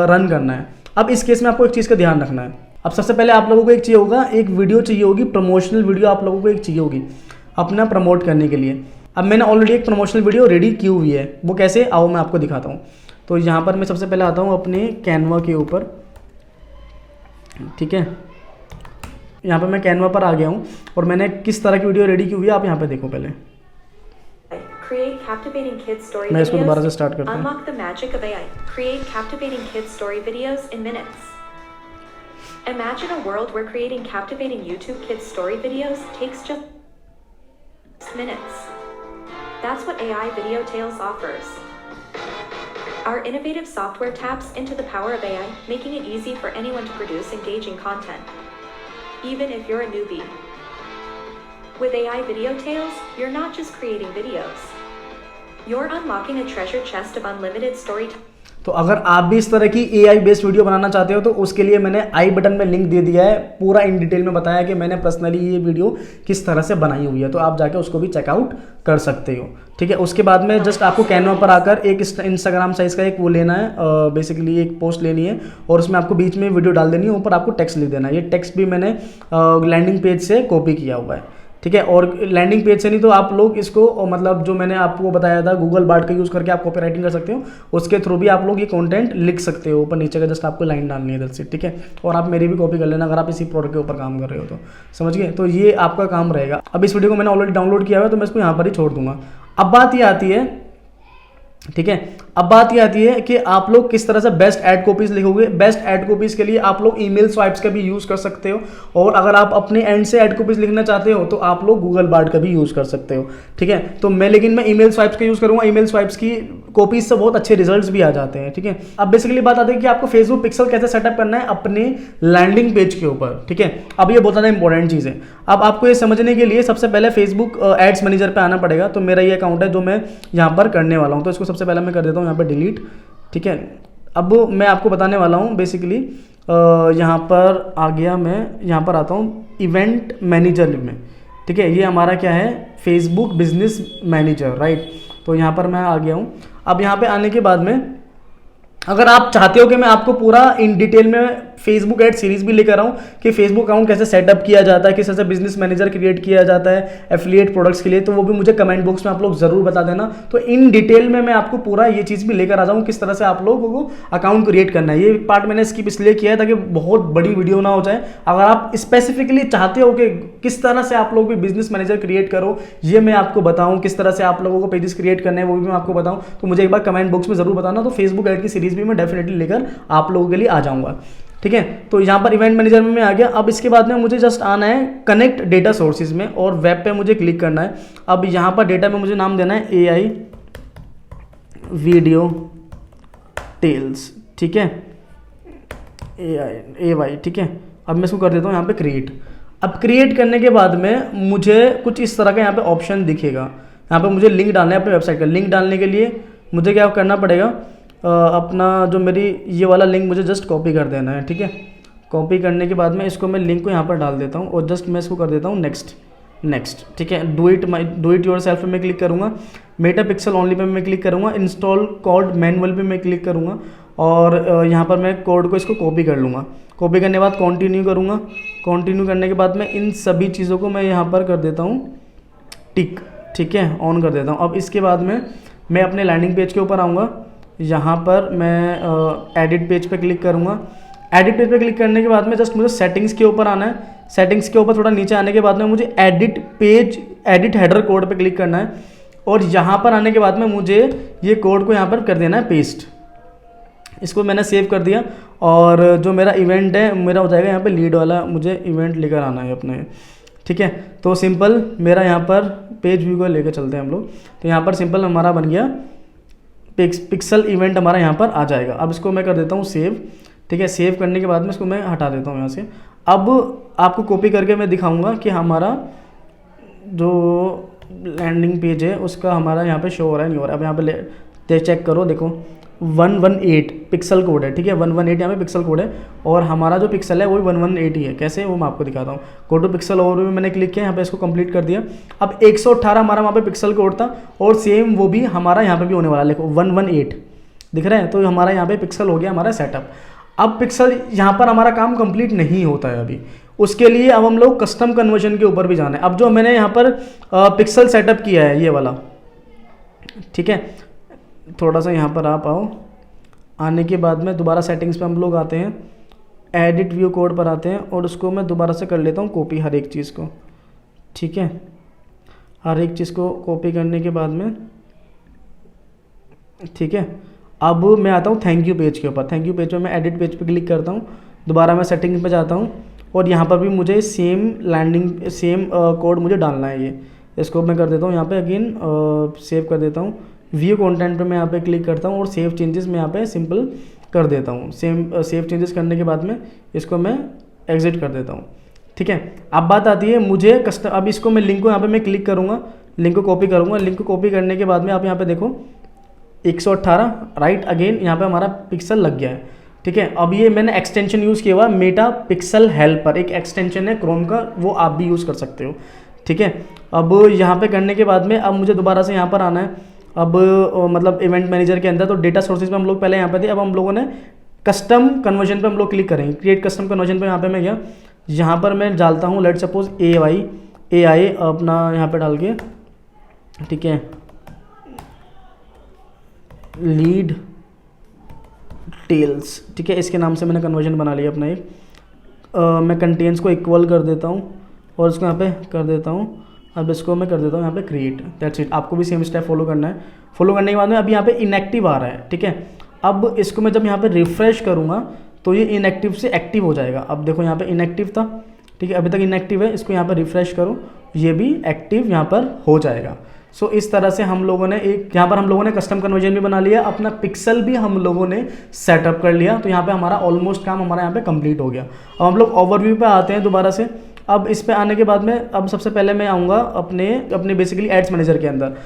रन करना है। अब इस केस में आपको एक चीज़ का ध्यान रखना है। अब सबसे पहले आप लोगों को एक चाहिए होगा, एक वीडियो चाहिए होगी, प्रमोशनल वीडियो आप लोगों को एक चाहिए होगी अपना प्रमोट करने के लिए। अब मैंने ऑलरेडी एक प्रमोशनल वीडियो रेडी की हुई है, वो कैसे, आओ मैं आपको दिखाता हूँ। तो यहाँ पर मैं सबसे पहले आता हूँ अपने कैनवा के ऊपर। ठीक है, यहाँ पर मैं कैनवा पर आ गया हूँ और मैंने किस तरह की वीडियो रेडी की हुई है आप यहाँ पे देखो पहले। Create captivating kids story मैं इसको videos. दोबारा से स्टार्ट करता हूँ। Unlock the magic of AI. Create captivating kids story videos in minutes. Imagine a world where creating captivating YouTube kids story videos takes just minutes. That's what AI Video Tales offers. Our innovative software taps into the power of AI, making it easy for anyone to produce engaging content, even if you're a newbie. With AI Video Tales, you're not just creating videos. You're unlocking a treasure chest of unlimited storytelling. तो अगर आप भी इस तरह की AI based video बनाना चाहते हो तो उसके लिए मैंने आई बटन में लिंक दे दिया है, पूरा इन डिटेल में बताया कि मैंने पर्सनली ये वीडियो किस तरह से बनाई हुई है, तो आप जाके उसको भी चेकआउट कर सकते हो। ठीक है, उसके बाद में जस्ट आपको कैनवा पर आकर एक इंस्टाग्राम साइज का एक वो लेना है, बेसिकली एक पोस्ट लेनी है और उसमें आपको बीच में वीडियो डाल देनी है, ऊपर आपको टेक्स्ट लिख देना है। ये टेक्स्ट भी मैंने लैंडिंग पेज से कॉपी किया हुआ है। ठीक है। और लैंडिंग पेज से नहीं तो आप लोग इसको मतलब जो मैंने आपको बताया था गूगल बार्ड का यूज़ करके आप कॉपी राइटिंग कर सकते हो, उसके थ्रू भी आप लोग ये कंटेंट लिख सकते हो। ऊपर नीचे का जस्ट आपको लाइन डालनी है इधर से, ठीक है। और आप मेरी भी कॉपी कर लेना अगर आप इसी प्रोडक्ट के ऊपर काम कर रहे हो तो, समझ गए। तो ये आपका काम रहेगा। अब इस वीडियो को मैंने ऑलरेडी डाउनलोड किया हुआ है तो मैं इसको यहाँ पर ही छोड़ दूंगा। अब बात ये आती है, ठीक है, अब बात ये आती है कि आप लोग किस तरह से बेस्ट एड कॉपीज लिखोगे। बेस्ट एड कॉपीज के लिए आप लोग ईमेल स्वाइप्स का भी यूज कर सकते हो, और अगर आप अपने एंड से एड कॉपीज लिखना चाहते हो तो आप लोग गूगल बार्ड का भी यूज कर सकते हो, ठीक है। तो लेकिन मैं ईमेल स्वाइप्स का यूज करूंगा। ईमेल स्वाइप्स की कॉपीज से बहुत अच्छे रिजल्ट्स भी आ जाते हैं, ठीक है। अब बेसिकली बात आती है कि आपको फेसबुक पिक्सल कैसे सेटअप करना है अपने लैंडिंग पेज के ऊपर, ठीक है। अब ये बहुत ज़्यादा इंपॉर्टेंट चीज़ है। अब आपको ये समझने के लिए सबसे पहले फेसबुक एड्स मैनेजर पे आना पड़ेगा। तो मेरा ये अकाउंट है जो मैं यहाँ पर करने वाला हूँ, तो इसको सबसे पहले मैं कर देता हूँ यहाँ पर डिलीट, ठीक है। अब मैं आपको बताने वाला हूँ बेसिकली यहाँ पर आ गया, मैं यहाँ पर आता हूँ इवेंट मैनेजर में, ठीक है। ये हमारा क्या है, फेसबुक बिजनेस मैनेजर, राइट। तो यहाँ पर मैं आ गया हूँ। अब यहाँ पे आने के बाद में अगर आप चाहते हो कि मैं आपको पूरा इन डिटेल में फेसबुक एड सीरीज भी लेकर आऊँ कि फेसबुक अकाउंट कैसे सेटअप किया जाता है, किस तरह से बिजनेस मैनेजर क्रिएट किया जाता है एफिलिएट प्रोडक्ट्स के लिए, तो वो भी मुझे कमेंट बॉक्स में आप लोग जरूर बता देना। तो इन डिटेल में मैं आपको पूरा ये चीज़ भी लेकर आ जाऊँ किस तरह से आप लोगों को अकाउंट क्रिएट करना है। ये पार्ट मैंने स्किप इसलिए किया है ताकि बहुत बड़ी वीडियो ना हो जाए। अगर आप स्पेसिफिकली चाहते हो कि किस तरह से आप लोग भी बिजनेस मैनेजर क्रिएट करो, ये मैं आपको बताऊँ, किस तरह से आप लोगों को पेजेस क्रिएट करने हैं वो भी मैं आपको बताऊँ, तो मुझे एक बार कमेंट बॉक्स में जरूर बताना। तो फेसबुक एड की सीरीज भी मैं डेफिनेटली लेकर आप लोगों के लिए आ जाऊँगा, ठीक है। तो यहाँ पर इवेंट मैनेजर में मैं आ गया। अब इसके बाद में मुझे जस्ट आना है कनेक्ट डेटा सोर्सेज में और वेब पे मुझे क्लिक करना है। अब यहाँ पर डेटा में मुझे नाम देना है AI वीडियो टेल्स, ठीक है, AY, ठीक है। अब मैं इसको कर देता हूँ यहाँ पे क्रिएट। अब क्रिएट करने के बाद में मुझे कुछ इस तरह का यहाँ पे ऑप्शन दिखेगा। यहाँ पे मुझे लिंक डालना है अपने वेबसाइट का। लिंक डालने के लिए मुझे क्या करना पड़ेगा, अपना जो मेरी ये वाला लिंक मुझे जस्ट कॉपी कर देना है, ठीक है। कॉपी करने के बाद में इसको मैं लिंक को यहाँ पर डाल देता हूँ और जस्ट मैं इसको कर देता हूँ नेक्स्ट, ठीक है। डू इट योरसेल्फ पे मैं क्लिक करूँगा, मेटा पिक्सल ओनली पे मैं क्लिक करूँगा, इंस्टॉल कोड मैनुअल पे मैं क्लिक करूँगा और यहाँ पर मैं कोड को इसको कॉपी कर लूँगा। कॉपी करने के बाद कंटिन्यू करूँगा। कंटिन्यू करने के बाद में इन सभी चीज़ों को मैं यहाँ पर कर देता हूँ टिक, ठीक है, ऑन कर देता हूँ। अब इसके बाद में मैं अपने लैंडिंग पेज के ऊपर आऊँगा। यहाँ पर मैं एडिट पेज पे क्लिक करूँगा। एडिट पेज पे क्लिक करने के बाद में जस्ट मुझे सेटिंग्स के ऊपर आना है। सेटिंग्स के ऊपर थोड़ा नीचे आने के बाद में मुझे एडिट हेडर कोड पे क्लिक करना है और यहाँ पर आने के बाद में मुझे ये कोड को यहाँ पर कर देना है पेस्ट। इसको मैंने सेव कर दिया और जो मेरा इवेंट है मेरा हो जाएगा यहाँ पे लीड वाला, मुझे इवेंट लेकर आना है अपने, ठीक है। तो सिंपल मेरा यहाँ पर पेज व्यू को लेकर चलते हैं हम लोग। तो यहाँ पर सिंपल हमारा बन गया पिक्सल इवेंट, हमारा यहाँ पर आ जाएगा। अब इसको मैं कर देता हूँ सेव, ठीक है। सेव करने के बाद में इसको मैं हटा देता हूँ यहाँ से। अब आपको कॉपी करके मैं दिखाऊंगा कि हमारा जो लैंडिंग पेज है उसका हमारा यहाँ पे शो हो रहा है नहीं हो रहा है। अब यहाँ पे चेक करो, देखो 118 पिक्सल कोड है, ठीक है। 118 यहाँ पे पिक्सल कोड है और हमारा जो पिक्सल है वो 118 ही है। कैसे, वो मैं आपको दिखाता हूँ। गो टू पिक्सल ओवरव्यू में मैंने क्लिक किया, यहाँ पे इसको कंप्लीट कर दिया। अब 118 हमारा वहाँ पे पिक्सल कोड था और सेम वो भी हमारा यहाँ पे भी होने वाला है। देखो 118 दिख रहा है, तो हमारा यहाँ पे पिक्सल हो गया हमारा सेटअप। अब पिक्सल यहाँ पर हमारा काम कंप्लीट नहीं होता है अभी, उसके लिए अब हम लोग कस्टम कन्वर्जन के ऊपर भी जाना है। अब जो मैंने यहाँ पर पिक्सल सेटअप किया है ये वाला, ठीक है, थोड़ा सा यहाँ पर आप आओ। आने के बाद में दोबारा सेटिंग्स पे हम लोग आते हैं, एडिट व्यू कोड पर आते हैं और उसको मैं दोबारा से कर लेता हूँ कॉपी हर एक चीज़ को, ठीक है। हर एक चीज़ को कॉपी करने के बाद में, ठीक है। अब मैं आता हूँ थैंक यू पेज के ऊपर। थैंक यू पेज पे मैं एडिट पेज पे क्लिक करता हूँ, दोबारा मैं सेटिंग पे जाता हूँ और यहाँ पर भी मुझे सेम कोड मुझे डालना है। ये इसको मैं कर देता हूँ यहाँ पे अगेन सेव कर देता हूँ। व्यू कंटेंट पे मैं यहाँ पे क्लिक करता हूँ और सेव चेंजेस मैं यहाँ पे सिंपल कर देता हूँ। सेव चेंजेस करने के बाद में इसको मैं एग्जिट कर देता हूँ, ठीक है। अब बात आती है मुझे अब इसको मैं लिंक को यहाँ पे मैं क्लिक करूँगा, लिंक को कॉपी करूँगा। लिंक को कॉपी करने के बाद में आप यहाँ पे देखो 118 राइट, अगेन यहाँ पे हमारा पिक्सल लग गया है, ठीक है। अब ये मैंने एक्सटेंशन यूज़ किया हुआ मेटा पिक्सल हेल्पर, एक एक्सटेंशन है क्रोम का, वो आप भी यूज़ कर सकते हो, ठीक है। अब यहाँ पे करने के बाद में अब मुझे दोबारा से यहाँ पर आना है। अब मतलब इवेंट मैनेजर के अंदर तो डेटा सोर्सेज में हम लोग पहले यहाँ पे थे, अब हम लोगों ने कस्टम कन्वर्जन पे हम लोग क्लिक करेंगे। क्रिएट कस्टम कन्वर्जन पे यहाँ पे मैं गया, यहाँ पर मैं डालता हूँ लेट सपोज AY AI अपना यहाँ पे डाल के, ठीक है, लीड टेल्स, ठीक है, इसके नाम से मैंने कन्वर्जन बना लिया अपना एक। मैं कंटेंट्स को इक्वल कर देता हूँ और इसको यहाँ पे कर देता हूँ। अब इसको मैं कर देता हूँ यहाँ पे क्रिएट, दैट्स इट। आपको भी सेम स्टेप फॉलो करना है। फॉलो करने के बाद में अभी यहाँ पे इनएक्टिव आ रहा है, ठीक है। अब इसको मैं जब यहाँ पे रिफ्रेश करूँगा तो ये इनएक्टिव से एक्टिव हो जाएगा। अब देखो यहाँ पे इनएक्टिव था, ठीक है, अभी तक इनएक्टिव है। इसको यहाँ पर रिफ्रेश करो, ये भी एक्टिव यहाँ पर हो जाएगा। सो इस तरह से हम लोगों ने एक यहाँ पर हम लोगों ने कस्टम कन्वर्जन भी बना लिया, अपना पिक्सल भी हम लोगों ने सेटअप कर लिया। तो यहाँ पे हमारा ऑलमोस्ट काम हमारा यहाँ पे कंप्लीट हो गया। अब हम लोग ओवरव्यू पे आते हैं दोबारा से। अब इस पे आने के बाद में अब सबसे पहले मैं आऊँगा अपने बेसिकली एड्स मैनेजर के अंदर।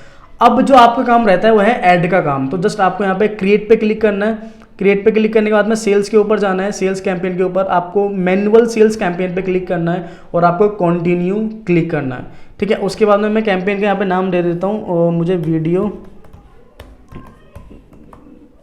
अब जो आपका काम रहता है वो है ऐड का काम। तो जस्ट आपको यहाँ पे क्रिएट पे क्लिक करना है। क्रिएट पे क्लिक करने के बाद में सेल्स के ऊपर जाना है, सेल्स कैंपेन के ऊपर आपको मैनुअल सेल्स कैंपेन पे क्लिक करना है और आपको कंटिन्यू क्लिक करना है, ठीक है। उसके बाद में मैं कैंपेन का यहाँ पे नाम दे देता हूँ और मुझे वीडियो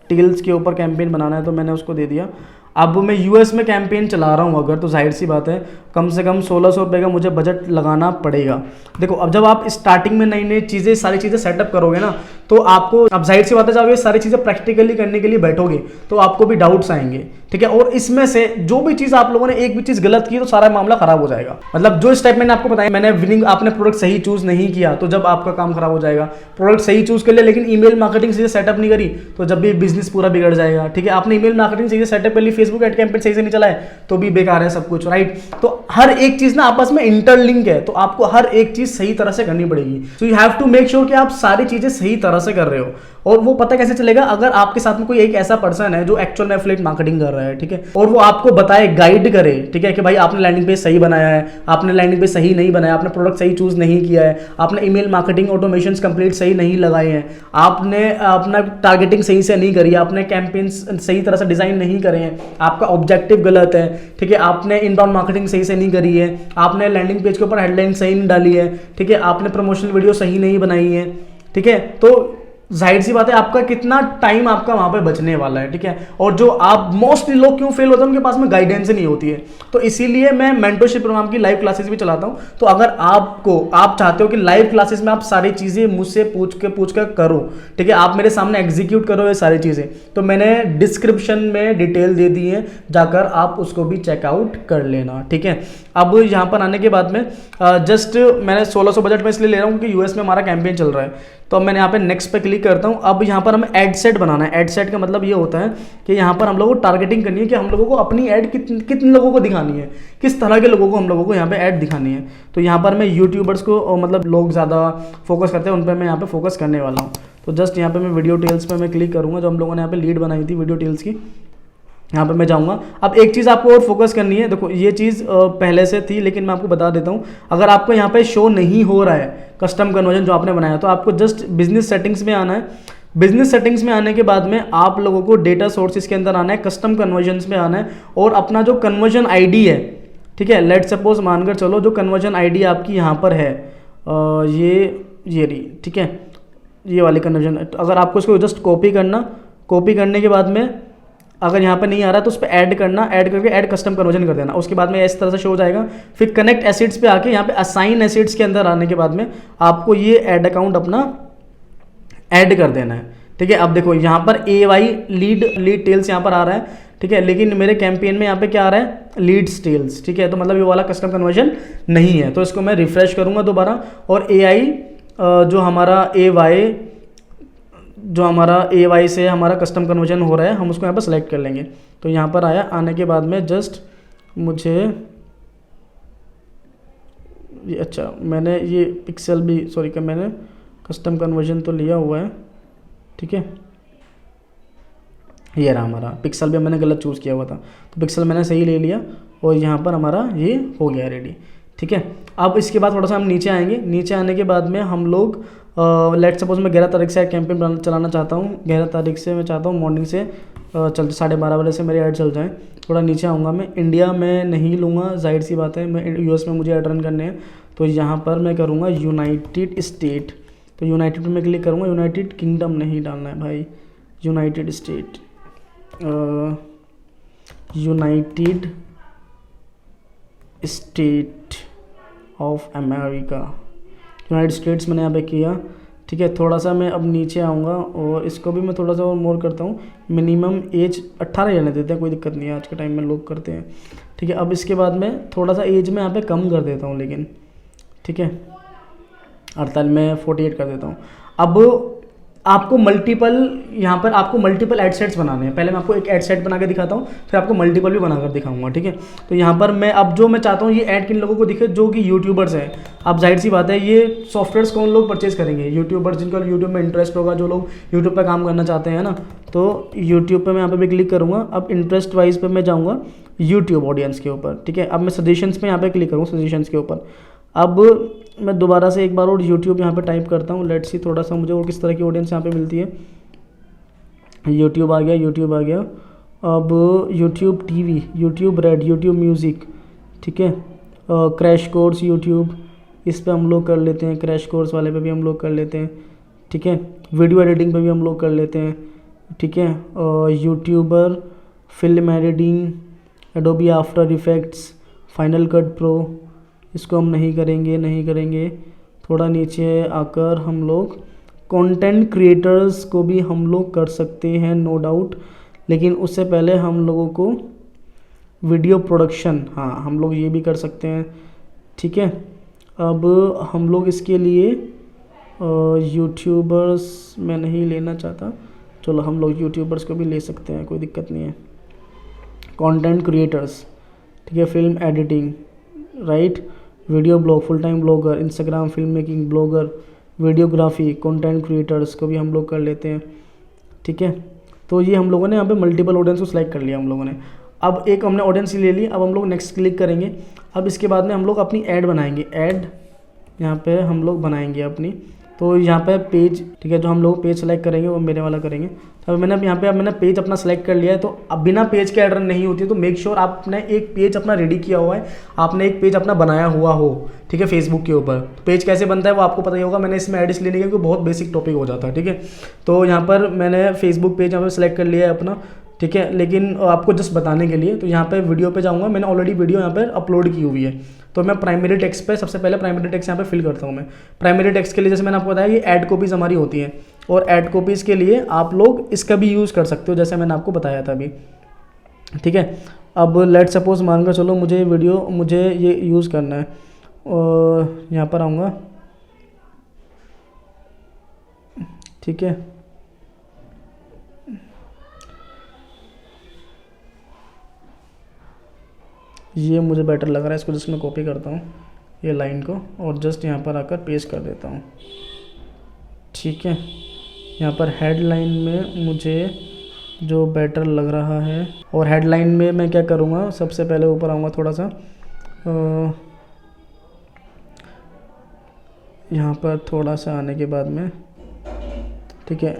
टील्स के ऊपर कैंपेन बनाना है, तो मैंने उसको दे दिया। अब मैं यूएस में कैंपेन चला रहा हूँ अगर, तो जाहिर सी बात है कम से कम 1600 रुपये का मुझे बजट लगाना पड़ेगा। देखो अब जब आप स्टार्टिंग में नई नई चीज़ें सारी चीज़ें सेटअप करोगे ना, तो आपको अब जाहिर सी बात है जब ये सारी चीज़ें प्रैक्टिकली करने के लिए बैठोगे तो आपको भी डाउट्स आएंगे, ठीक है। और इसमें से जो भी चीज़ आप लोगों ने एक भी चीज़ गलत की तो सारा मामला खराब हो जाएगा। मतलब जो स्टेप मैंने आपको बताया, मैंने विनिंग आपने प्रोडक्ट सही चूज नहीं किया तो जब आपका काम खराब हो जाएगा। प्रोडक्ट सही चूज कर लिया लेकिन ईमेल मार्केटिंग से सेटअप नहीं करी तो जब भी बिजनेस पूरा बिगड़ जाएगा, ठीक है। आपने ईमेल मार्केटिंग से सेटअप कर ली, फेसबुक एड कैंपेन सही से नहीं चलाए तो भी बेकार है सब कुछ, राइट। तो हर एक चीज ना आपस में इंटरलिंक है, तो आपको हर एक चीज सही तरह से करनी पड़ेगी। So you have to make sure कि आप सारी चीजें सही तरह से कर रहे हो। और वो पता कैसे चलेगा, अगर आपके साथ में कोई एक ऐसा पर्सन है जो एक्चुअल में एफिलिएट मार्केटिंग कर रहा है, ठीक है, और वो आपको बताए, गाइड करे, ठीक है, कि भाई आपने लैंडिंग पेज सही बनाया है, आपने लैंडिंग पेज सही नहीं बनाया, आपने प्रोडक्ट सही चूज नहीं किया है, आपने ईमेल मार्केटिंग ऑटोमेशंस कंप्लीट सही नहीं लगाए हैं, आपने अपना टारगेटिंग सही से नहीं करी, आपने कैंपेन्स सही तरह से डिजाइन नहीं करे हैं, आपका ऑब्जेक्टिव गलत है, ठीक है, आपने इनबाउंड मार्केटिंग सही से नहीं करी है, आपने लैंडिंग पेज के ऊपर हेडलाइन सही नहीं डाली है, ठीक है, आपने प्रमोशनल वीडियो सही नहीं बनाई है, ठीक है। तो जाहिर सी बात है आपका कितना टाइम आपका वहां पे बचने वाला है, ठीक है। और जो आप मोस्टली लोग क्यों फेल होते हैं, उनके पास में गाइडेंस नहीं होती है। तो इसीलिए मैं मेंटरशिप प्रोग्राम की लाइव क्लासेस भी चलाता हूं। तो अगर आप चाहते हो कि लाइव क्लासेस में आप सारी चीजें मुझसे पूछ कर करो, ठीक है, आप मेरे सामने एग्जीक्यूट करो ये सारी चीजें, तो मैंने डिस्क्रिप्शन में डिटेल दे दी है, जाकर आप उसको भी चेकआउट कर लेना, ठीक है। अब यहाँ पर आने के बाद में जस्ट मैंने 1600 बजट में इसलिए ले रहा हूँ क्योंकि यूएस में हमारा कैंपेन चल रहा है। तो अब मैंने यहाँ पे नेक्स्ट पे क्लिक करता हूँ। अब यहाँ पर हमें एड सेट बनाना है। एड सेट का मतलब ये होता है कि यहाँ पर हम लोगों को टारगेटिंग करनी है कि हम लोगों को अपनी ऐड कितने लोगों को दिखानी है, किस तरह के लोगों को हम लोगों को यहाँ पे ऐड दिखानी है। तो यहाँ पर मैं यूट्यूबर्स को मतलब लोग ज़्यादा फोकस करते हैं उन पर मैं यहाँ पे फोकस करने वाला हूँ। तो जस्ट यहाँ पे मैं वीडियो टेल्स पे मैं क्लिक करूँगा, जो हम लोगों ने यहाँ पे लीड बनाई थी वीडियो टेल्स की, यहाँ पे मैं जाऊँगा। अब एक चीज़ आपको और फोकस करनी है। देखो ये चीज़ पहले से थी लेकिन मैं आपको बता देता हूँ, अगर आपको यहाँ पे शो नहीं हो रहा है कस्टम कन्वर्जन जो आपने बनाया, तो आपको जस्ट बिजनेस सेटिंग्स में आना है। बिजनेस सेटिंग्स में आने के बाद में आप लोगों को डेटा सोर्सेज के अंदर आना है, कस्टम कन्वर्जन्स में आना है और अपना जो कन्वर्जन आईडी है, ठीक है, लेट सपोज मानकर चलो जो कन्वर्जन आईडी आपकी यहाँ पर है ये रही, ठीक है, ये वाली कन्वर्जन। अगर आपको इसको जस्ट कॉपी करने के बाद में अगर यहाँ पे नहीं आ रहा तो उस पर ऐड करना, ऐड करके ऐड कस्टम कन्वर्जन कर देना। उसके बाद में इस तरह से शो हो जाएगा। फिर कनेक्ट एसिड्स पे आके यहाँ पे असाइन एसिड्स के अंदर आने के बाद में आपको ये ऐड अकाउंट अपना ऐड कर देना है, ठीक है। अब देखो यहाँ पर AY लीड टेल्स यहाँ पर आ रहा है, ठीक है, लेकिन मेरे कैंपेन में यहाँ पे क्या आ रहा है, लीड्स टेल्स, ठीक है। तो मतलब ये वाला कस्टम कन्वर्जन नहीं है। तो इसको मैं रिफ्रेश करूँगा दोबारा और जो हमारा AY से हमारा कस्टम कन्वर्जन हो रहा है हम उसको यहाँ पर सेलेक्ट कर लेंगे। तो यहाँ पर आया, आने के बाद में जस्ट मुझे ये अच्छा मैंने ये पिक्सल भी मैंने कस्टम कन्वर्जन तो लिया हुआ है, ठीक है, ये रहा हमारा पिक्सल भी मैंने गलत चूज़ किया हुआ था, तो पिक्सल मैंने सही ले लिया और यहाँ पर हमारा ये हो गया रेडी, ठीक है। अब इसके बाद थोड़ा सा हम नीचे आएंगे। नीचे आने के बाद में हम लोग लेट सपोज मैं 11 तारीख से कैंपेन चलाना चाहता हूँ। 11 तारीख से मैं चाहता हूँ मॉर्निंग से चलते 12:30 बजे से मेरे ऐड चल जाएँ। थोड़ा नीचे आऊँगा मैं, इंडिया में नहीं लूँगा, जाहिर सी बात है, मैं यूएस में मुझे ऐड रन करने हैं। तो यहाँ पर मैं करूँगा यूनाइटेड स्टेट। तो यूनाइटेड पे मैं क्लिक करूँगा। यूनाइटेड किंगडम नहीं डालना है भाई, United state, United state of America, United states मैंने यहाँ पे किया। ठीक है, थोड़ा सा मैं अब नीचे आऊँगा और इसको भी मैं थोड़ा सा और मोर करता हूँ। मिनिमम एज 18 रहने देते हैं, कोई दिक्कत नहीं है, आज के टाइम में लोग करते हैं। ठीक है, अब इसके बाद में थोड़ा सा एज में यहाँ पे कम कर देता हूँ, लेकिन ठीक है 48 में 48 कर देता हूँ। अब आपको मल्टीपल यहाँ पर आपको मल्टीपल एड सेट्स बनाने हैं। पहले मैं आपको एक एड सेट बना के दिखाता हूँ, फिर आपको मल्टीपल भी बनाकर दिखाऊंगा। ठीक है, तो यहाँ पर मैं अब जो मैं चाहता हूँ ये ऐड किन लोगों को दिखे, जो कि यूट्यूबर्स हैं। अब जाहिर सी बात है ये सॉफ्टवेयर्स कौन लोग परचेज करेंगे, यूट्यूबर्स, जिनको यूट्यूब में इंटरेस्ट होगा, जो लोग यूट्यूब पर काम करना चाहते हैं ना। तो यूट्यूब पर मैं यहाँ पर भी क्लिक करूँगा। अब इंटरेस्ट वाइज पर मैं जाऊँगा यूट्यूब ऑडियंस के ऊपर। ठीक है, अब मैं सजेशंस में यहाँ पर क्लिक करूँगा, सजेशंस के ऊपर। अब मैं दोबारा से एक बार और यूट्यूब यहाँ पे टाइप करता हूँ। लेट्स सी थोड़ा सा मुझे और किस तरह की ऑडियंस यहाँ पे मिलती है। यूट्यूब आ गया, यूट्यूब आ गया। अब YouTube TV, YouTube red, YouTube music. ठीक है, क्रैश कोर्स यूट्यूब, इस पे हम लोग कर लेते हैं। क्रैश कोर्स वाले पे भी हम लोग कर लेते हैं। ठीक है, वीडियो एडिटिंग पे भी हम लोग कर लेते हैं। ठीक है, YouTuber, film editing, Adobe after effects, final cut pro, इसको हम नहीं करेंगे। थोड़ा नीचे आकर हम लोग कंटेंट क्रिएटर्स को भी हम लोग कर सकते हैं, नो डाउट। लेकिन उससे पहले हम लोगों को वीडियो प्रोडक्शन, हाँ हम लोग ये भी कर सकते हैं। ठीक है, अब हम लोग इसके लिए यूट्यूबर्स मैं नहीं लेना चाहता, चलो हम लोग यूट्यूबर्स को भी ले सकते हैं, कोई दिक्कत नहीं है। कंटेंट क्रिएटर्स, ठीक है, film editing, right, video blog, full time blogger, Instagram film making blogger, videography, content creators को भी हम लोग कर लेते हैं। ठीक है, तो ये हम लोगों ने यहाँ पे मल्टीपल ऑडियंस को सिलेक्ट कर लिया हम लोगों ने। अब एक हमने ऑडियंस ले ली, अब हम लोग नेक्स्ट क्लिक करेंगे। अब इसके बाद में हम लोग अपनी ऐड बनाएंगे, ऐड यहाँ पे हम लोग बनाएंगे अपनी। तो यहाँ पे पेज, ठीक है, जो हम लोग पेज सेलेक्ट करेंगे वो मेरे वाला करेंगे। तो मैंने अब यहाँ पे मैंने पेज अपना सेलेक्ट कर लिया है। तो अब बिना पेज के ऐड रन नहीं होती है, तो मेक श्योर आपने एक पेज अपना रेडी किया हुआ है, आपने एक पेज अपना बनाया हुआ हो। ठीक है, फेसबुक के ऊपर पेज कैसे बनता है वो आपको पता ही होगा, मैंने इसमें ऐड इसलिए नहीं किया क्योंकि बहुत बेसिक टॉपिक हो जाता है। ठीक है, तो यहाँ पर मैंने फेसबुक पेज यहाँ पर सेलेक्ट कर लिया है अपना। ठीक है, लेकिन आपको जस्ट बताने के लिए, तो यहाँ पे वीडियो पे जाऊँगा, मैंने ऑलरेडी वीडियो यहाँ पर अपलोड की हुई है। तो मैं प्राइमरी टेक्स्ट पे सबसे पहले प्राइमरी टेक्स्ट यहाँ पे फिल करता हूँ मैं। प्राइमरी टेक्स्ट के लिए जैसे मैंने आपको बताया ये ऐड कॉपीज़ हमारी होती हैं, और ऐड कॉपीज़ के लिए आप लोग इसका भी यूज़ कर सकते हो, जैसे मैंने आपको बताया था अभी। ठीक है, अब लेट सपोज मान कर चलो मुझे ये यूज़ करना है, और यहाँ पर आऊँगा। ठीक है, ये मुझे बेटर लग रहा है, इसको जस्ट मैं कॉपी करता हूँ ये लाइन को, और जस्ट यहाँ पर आकर पेस्ट कर देता हूँ। ठीक है, यहाँ पर हेडलाइन में मुझे जो बेटर लग रहा है, और हेडलाइन में मैं क्या करूँगा, सबसे पहले ऊपर आऊँगा थोड़ा सा, यहाँ पर थोड़ा सा आने के बाद में, ठीक है,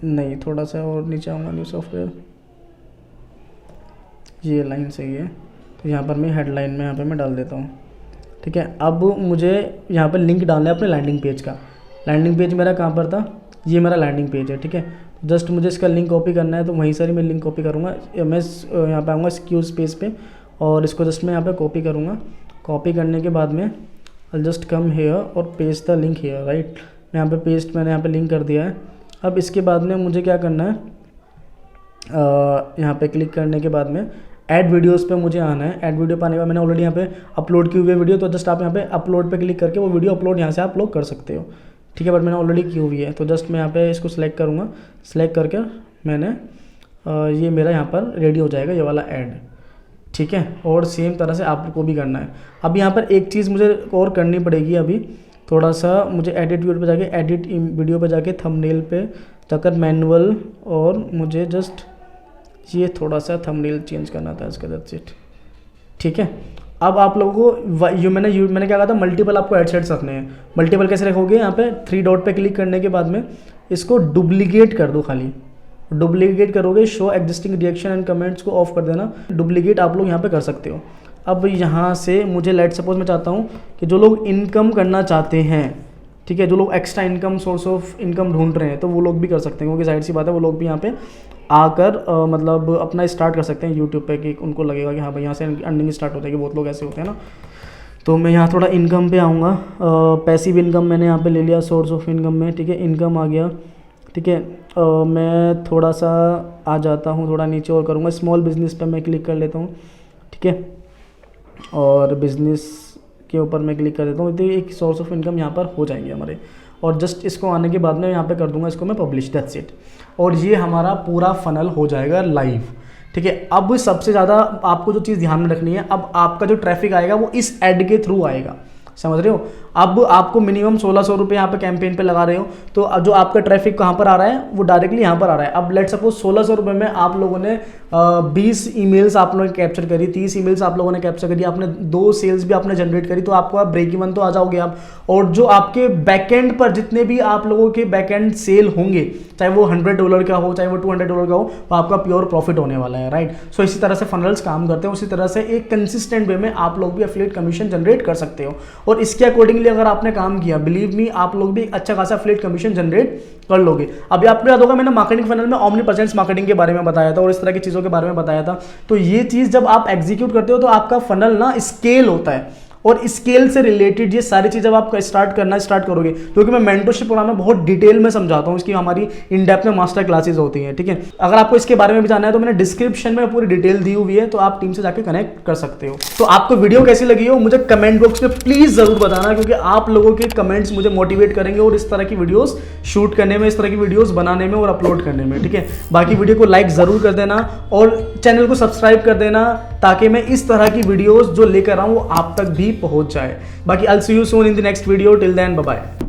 नहीं थोड़ा सा और नीचे आऊँगा, न्यू सॉफ्टवेयर, ये लाइन सही है। तो यहाँ पर मैं हेडलाइन में यहाँ पे मैं डाल देता हूँ। ठीक है, अब मुझे यहाँ पर लिंक डालना है अपने लैंडिंग पेज का। लैंडिंग पेज मेरा कहाँ पर था, ये मेरा लैंडिंग पेज है। ठीक है, जस्ट मुझे इसका लिंक कॉपी करना है, तो वहीं से मैं लिंक कॉपी करूँगा। मैं यहाँ पे आऊँगा स्क्यूज पेज पे, और इसको जस्ट मैं यहाँ पे कॉपी करूँगा। कॉपी करने के बाद में आई जस्ट कम हेयर और paste the link here, right. मैं यहाँ पे मैंने यहाँ पे लिंक कर दिया है। अब इसके बाद में मुझे क्या करना है, यहाँ पे क्लिक करने के बाद में ऐड वीडियोस पे मुझे आना है। ऐड वीडियो पाने का मैंने ऑलरेडी यहाँ पे अपलोड की हुई है वीडियो, तो जस्ट आप यहाँ पे अपलोड पे क्लिक करके वो वीडियो अपलोड यहाँ से आप लोग कर सकते हो। ठीक है, बट मैंने ऑलरेडी की हुई है, तो जस्ट मैं यहाँ पे इसको सिलेक्ट करूँगा। सिलेक्ट करके मैंने ये मेरा यहाँ पर रेडी हो जाएगा ये वाला ऐड। ठीक है, और सेम तरह से आपको भी करना है। अब यहाँ पर एक चीज़ मुझे और करनी पड़ेगी, अभी थोड़ा सा मुझे एडिट वीडियो पे जाके, एडिट वीडियो पे जाके थंबनेल पे जाकर मैनुअल, और मुझे जस्ट ये थोड़ा सा थंबनेल चेंज करना था इसका, दैट्स इट। ठीक है, अब आप लोगों को मैंने क्या कहा था, मल्टीपल आपको एड सेट्स रखने हैं। मल्टीपल कैसे रखोगे, यहाँ पे 3 डॉट पे क्लिक करने के बाद में इसको डुप्लीकेट कर दो, खाली डुप्लीकेट करोगे, show existing reaction and comments को ऑफ कर देना। डुप्लीकेट आप लोग यहाँ पे कर सकते हो। अब यहाँ से मुझे लेट सपोज मैं चाहता हूँ कि जो लोग इनकम करना चाहते हैं, ठीक है, जो लोग extra income, source of income ढूंढ रहे हैं, तो वो लोग भी कर सकते हैं, क्योंकि जाहिर सी बात है वो लोग भी यहाँ पे आकर मतलब अपना स्टार्ट कर सकते हैं यूट्यूब पे, कि उनको लगेगा कि हाँ भाई यहाँ से अर्निंग स्टार्ट हो जाएगी। बहुत लोग ऐसे होते हैं ना, तो मैं यहाँ थोड़ा इनकम पे आऊँगा। पैसिव इनकम मैंने यहाँ पे ले लिया सोर्स ऑफ इनकम में, ठीक है, इनकम आ गया, ठीक है। मैं थोड़ा सा आ जाता हूँ, थोड़ा नीचे और करूँगा, स्मॉल बिजनेस पे मैं क्लिक कर लेता हूँ, ठीक है, और बिजनेस के ऊपर मैं क्लिक कर देता हूँ। तो एक सोर्स ऑफ इनकम यहाँ पर हो जाएंगे हमारे, और जस्ट इसको आने के बाद में यहाँ पे कर दूंगा इसको मैं पब्लिश, दैट्स इट। और ये हमारा पूरा फनल हो जाएगा लाइव, ठीक है। अब सबसे ज़्यादा आपको जो चीज़ ध्यान में रखनी है, अब आपका जो ट्रैफिक आएगा वो इस ऐड के थ्रू आएगा, समझ रहे हो। अब आपको मिनिमम 1600 रुपये यहाँ पे कैंपेन पे लगा रहे हो, तो अब जो आपका ट्रैफिक कहाँ पर आ रहा है वो डायरेक्टली यहाँ पर आ रहा है। अब लेट सपोज 1600 रुपये में आप लोगों ने 20 ईमेल्स आप लोगों ने कैप्चर करी, 30 ईमेल्स आप लोगों ने कैप्चर करी, आपने 2 सेल्स भी आपने जनरेट करी, तो आपको आप ब्रेक इवन तो आ जाओगे आप। और जो आपके बैकएंड पर जितने भी आप लोगों के बैकएंड सेल होंगे, चाहे वो $100 का हो, चाहे वो $200 का हो, वो आपका प्योर प्रॉफिट होने वाला है, राइट। सो इसी तरह से फनल्स काम करते हैं, उसी तरह से एक कंसिस्टेंट वे में आप लोग भी एफिलिएट कमीशन जनरेट कर सकते हो। और इसके अकॉर्डिंगली अगर आपने काम किया, बिलीव मी, आप लोग भी अच्छा खासा एफिलिएट कमीशन जनरेट कर लोगे। अभी आपको याद होगा मैंने मार्केटिंग फनल में ऑमनीप्रेजेंस मार्केटिंग के बारे में बताया था और इस तरह की चीज़ों के बारे में बताया था। तो ये चीज़ जब आप एग्जीक्यूट करते हो तो आपका फनल ना स्केल होता है, और स्केल से रिलेटेड ये सारी चीज़ जब आप स्टार्ट करोगे, क्योंकि मैं मेंटरशिप प्रोग्राम में बहुत डिटेल में समझाता हूँ, इसकी हमारी इन डेप्थ में मास्टर क्लासेस होती हैं, ठीक है। अगर आपको इसके बारे में भी जानना है तो मैंने डिस्क्रिप्शन में पूरी डिटेल दी हुई है, तो आप टीम से जाके कनेक्ट कर सकते हो। तो आपको वीडियो कैसी लगी हो मुझे कमेंट बॉक्स में प्लीज जरूर बताना, क्योंकि आप लोगों के कमेंट्स मुझे मोटिवेट करेंगे और इस तरह की वीडियोस शूट करने में, इस तरह की वीडियोस बनाने में और अपलोड करने में, ठीक है। बाकी वीडियो को लाइक जरूर कर देना और चैनल को सब्सक्राइब कर देना, ताकि मैं इस तरह की वीडियोस जो लेकर आऊं वो आप तक भी पहुंच जाए। बाकी I'll see you soon in the next video. Till then, bye bye.